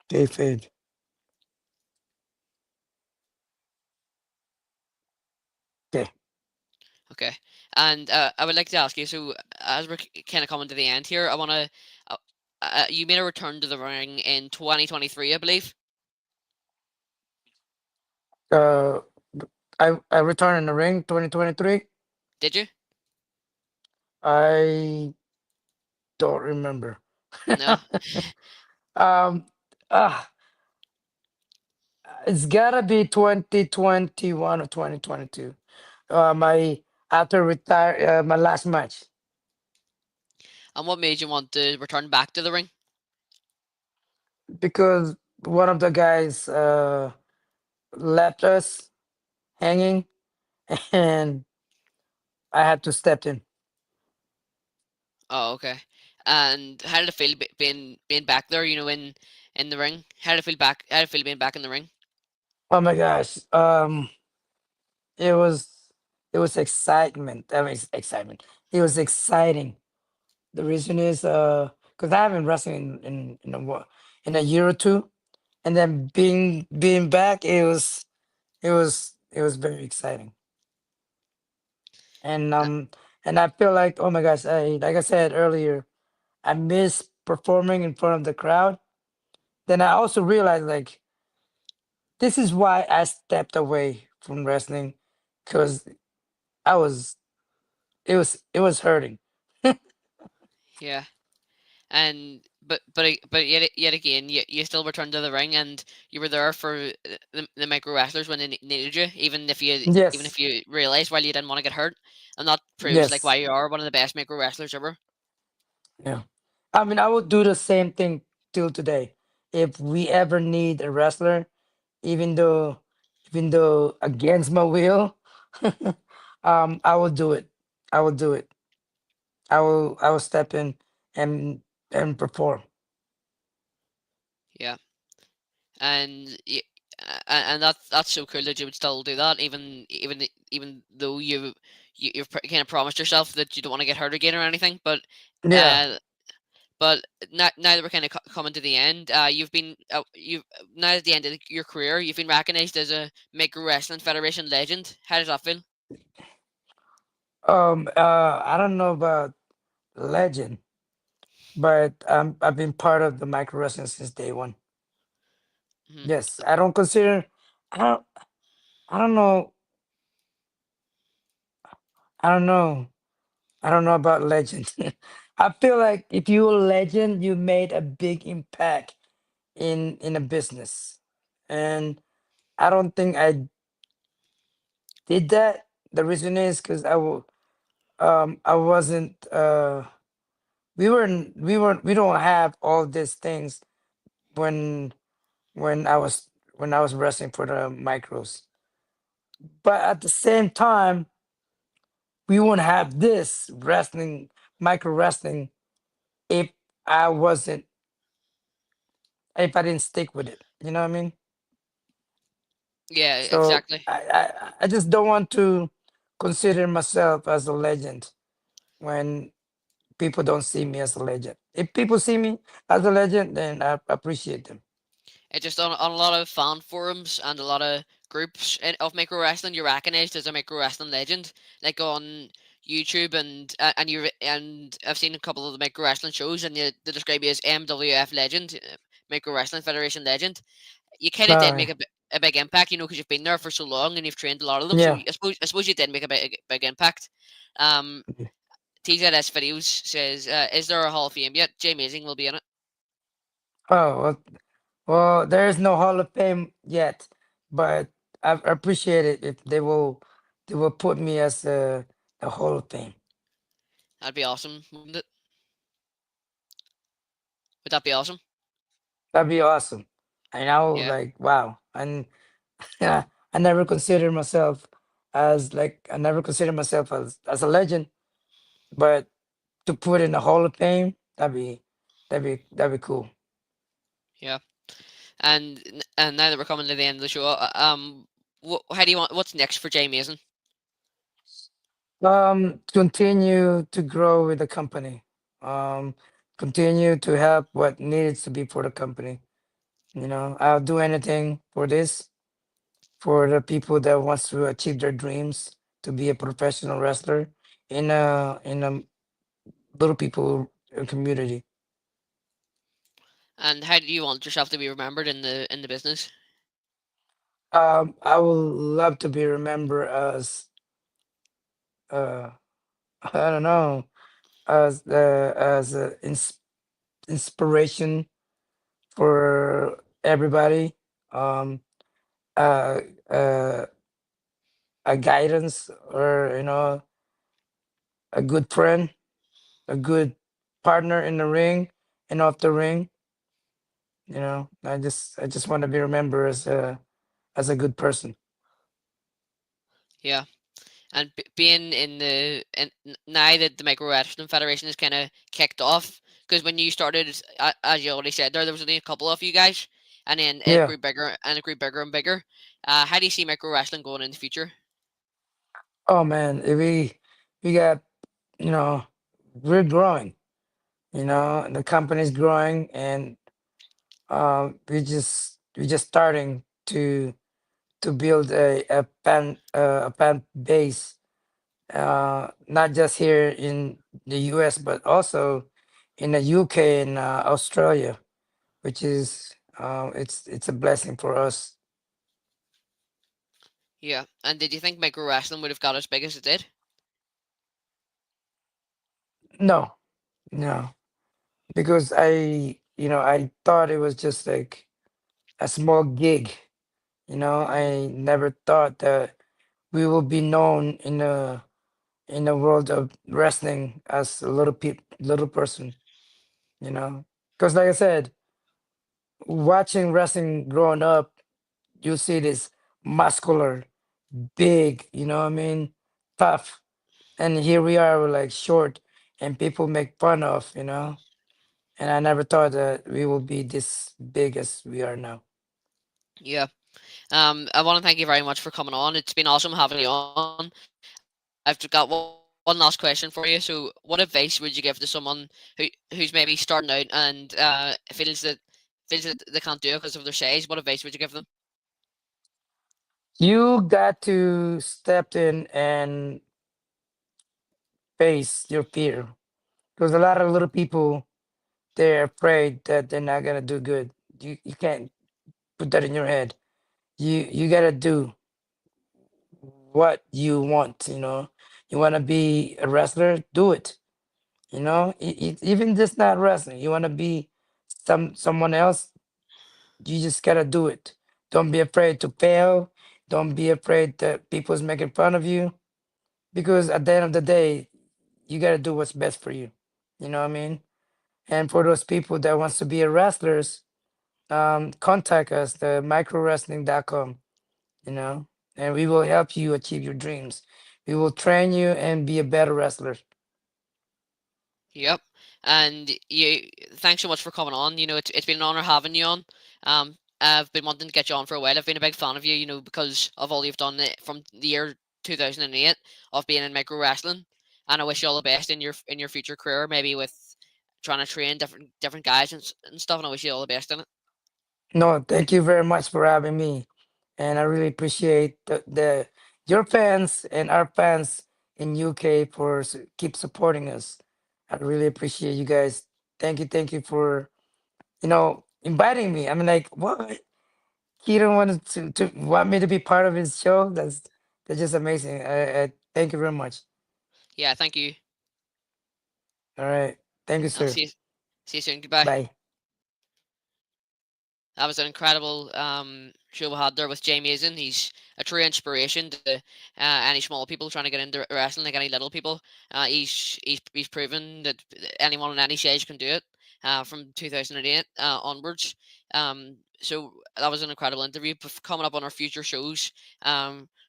Kayfabe. Okay. Okay, and I would like to ask you. So as we're kind of coming to the end here, I want to. You made a return to the ring in 2023, I believe. Uh, I returned in the ring 2023. Did you? I don't remember. No. um, ah, it's gotta be 2021 or 2022. My after retire my last match And what made you want to return back to the ring? because one of the guys left us hanging and I had to step in. Oh, okay. And how did it feel being back there? You know, in the ring. How did it feel back? How did it feel being back in the ring? Oh my gosh. It was it was excitement. I mean excitement. It was exciting. The reason is because I haven't wrestled in a year or two, and then being back, it was very exciting, and Uh, um and I feel like oh my gosh, like I said earlier, I miss performing in front of the crowd. Then I also realized like this is why I stepped away from wrestling, because I was it was hurting. yeah. And but yet again, you still returned to the ring, and you were there for the micro wrestlers when they needed you, even if Yes, you realized while you didn't want to get hurt, and that proves like why yes, you are one of the best micro wrestlers ever. yeah. I mean, I would do the same thing till today. If we ever need a wrestler, even though, even though against my will, I will do it. I will do it. I will step in and perform. Yeah, and and that's so cool that you would still do that, even though you've kind of promised yourself that you don't want to get hurt again or anything. Yeah. Uh, but now that we're kind of coming to the end, you've now at the end of your career, you've been recognized as a Micro Wrestling Federation legend. How does that feel? I don't know about legend, but I've been part of the micro wrestling since day one. Hmm. Yes, I don't consider. I don't. I don't know. I don't know. I don't know about legend. I feel like if you're a legend, you made a big impact in a business, and I don't think I did that. The reason is because I wasn't. We don't have all these things when when I was when I was wrestling for the micros. But at the same time, we wouldn't have this wrestling, micro wrestling, if I wasn't, if I didn't stick with it. You know what I mean? Yeah, So exactly. I just don't want to consider myself as a legend when people don't see me as a legend. If people see me as a legend, then I appreciate them. It just on a lot of fan forums and a lot of groups of micro wrestling, you're recognized as a micro wrestling legend. Like on YouTube and I've seen a couple of the micro wrestling shows, and they describe you as MWF legend, micro wrestling federation legend. You kind of did Uh, make a big impact, because you've been there for so long and you've trained a lot of them. So yeah. I suppose you did make a big impact. Um, TZS videos says, "Is there a Hall of Fame yet? JMazing will be in it." Oh, well, there is no Hall of Fame yet, but I appreciate it if they will put me as a Hall of Fame. That'd be awesome, wouldn't it? Would that be awesome? That'd be awesome. And I will Yeah. like wow. And yeah, I never consider myself as a legend, but to put in the Hall of Fame, that'd be cool. Yeah. And now that we're coming to the end of the show, how do you want? What's next for Jay Mason? Continue to grow with the company. Um, Continue to help what needs to be for the company. You know, I'll do anything for this, for the people that wants to achieve their dreams to be a professional wrestler in a little people community. And how do you want yourself to be remembered in the business? I would love to be remembered as uh, I don't know, as a inspiration for everybody. Um, uh, uh, a guidance, or a good friend, a good partner in the ring and off the ring. I just want to be remembered as a good person. Yeah. And being now that the Micro Wrestling Federation is kind of kicked off, because when you started, as you already said, there was only a couple of you guys, and then it Yeah. grew bigger and it grew bigger and bigger. How do you see micro wrestling going in the future? Oh man, we got you know we're growing. The company's growing, and we just starting to build a fan base, not just here in the US, but also in the UK and Australia, which is it's a blessing for us. Yeah. And did you think micro wrestling would have got as big as it did? No, no, because I thought it was just like a small gig. Hmm. I never thought that we will be known in the world of wrestling as a little person. Because like I said, watching wrestling growing up, you see this muscular, big, what I mean, tough, and here we are, we're like short, and people make fun of, and I never thought that we will be this big as we are now. Yeah. I want to thank you very much for coming on. It's been awesome having you on. I've got one last question for you. So, what advice would you give to someone who's maybe starting out and feels that they can't do it because of their size? What advice would you give them? You got to step in and face your fear, because a lot of little people, they're afraid that they're not gonna do good. You can't put that in your head. You gotta do what you want. You want to be a wrestler, do it. Even just not wrestling. You want to be someone else, you just gotta do it. Don't be afraid to fail. Don't be afraid that people's making fun of you, because at the end of the day, you gotta do what's best for you. You know what I mean? And for those people that wants to be a wrestlers, contact us, the microwrestling.com, you know, and we will help you achieve your dreams. We will train you and be a better wrestler. Yep. And thanks so much for coming on. It's been an honor having you on. I've been wanting to get you on for a while. I've been a big fan of you, because of all you've done from the year 2008 of being in micro wrestling. And I wish you all the best in your future career, maybe with trying to train different guys and stuff. And I wish you all the best in it. No, thank you very much for having me. And I really appreciate the your fans and our fans in UK for keep supporting us. I really appreciate you guys. Thank you for inviting me. I mean, like, what? Keaton wanted to want me to be part of his show. That's just amazing. I thank you very much. Yeah, thank you. All right, thank you, I'll sir. see you soon. Goodbye. Bye. That was an incredible show we had there with JMazing. He's a true inspiration to any small people trying to get into wrestling, like any little people. He's proven that anyone on any stage can do it from 2008 onwards. So that was an incredible interview. Coming up on our future shows,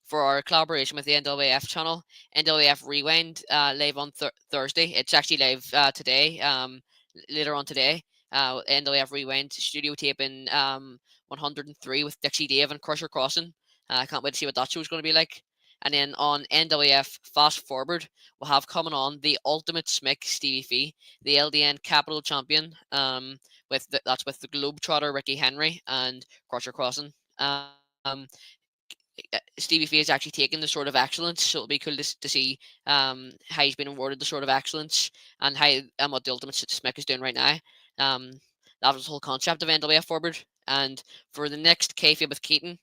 for our collaboration with the NWF channel, NWF Rewind, live on Thursday. It's actually live today, later on today. NWF Rewind studio taping 103 with Dixie Dave and Crusher Crossing. I can't wait to see what that show's going to be like. And then on NWF Fast Forward, we'll have coming on the Ultimate Smick Stevie Fee, the LDN Capital Champion. That's with the Globetrotter Ricky Henry and Crusher Crossing. Stevie Fee is actually taking the sort of excellence, so it'll be cool to see how he's been awarded the sort of excellence and how and what the Ultimate Smick is doing right now. Um, that was the whole concept of NWF Forward. And for the next Kayfae with Keaton,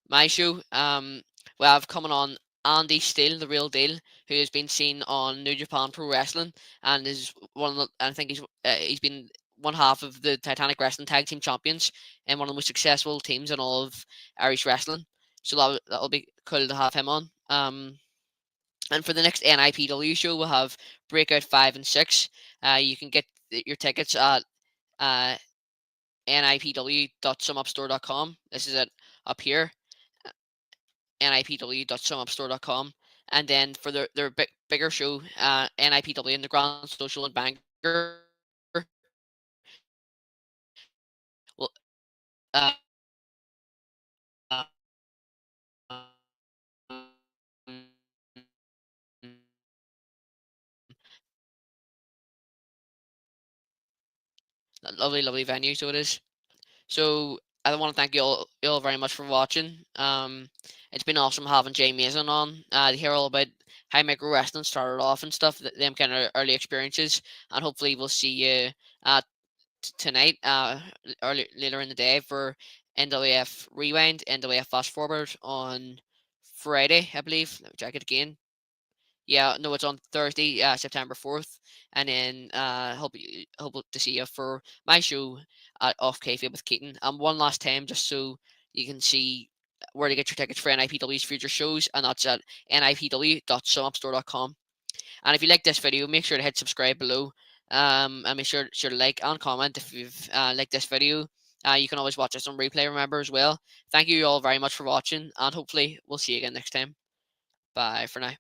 my show, we have coming on Andy Steele, the real deal, who has been seen on New Japan Pro Wrestling and is one of the, I think he's been one half of the Titanic Wrestling Tag Team Champions and one of the most successful teams in all of Irish wrestling. So that'll be cool to have him on. And for the next NIPW show, we'll have Breakout 5 and 6. You can get your tickets at uh, nipw.sumupstore.com. This is it up here, nipw.sumupstore.com. And then for their bigger show, NIPW in the Grand Social in Bangor, well, a lovely venue. So it is. So I want to thank you all very much for watching. It's been awesome having Jay Mason on to hear all about how micro wrestling started off and stuff, them kind of early experiences, and hopefully we'll see you uh, tonight, early later in the day for NWF Rewind, NWF Fast Forward on Friday, I believe. Let me check it again. Yeah, no, it's on Thursday, September 4th, and then hope to see you for my show at Off Cafe with Keaton. One last time, just so you can see where to get your tickets for NIPW's future shows, and that's at nipw.sumupstore.com. And if you like this video, make sure to hit subscribe below, and make sure to like and comment if you've liked this video. You can always watch us on replay, remember, as well. Thank you all very much for watching, and hopefully we'll see you again next time. Bye for now.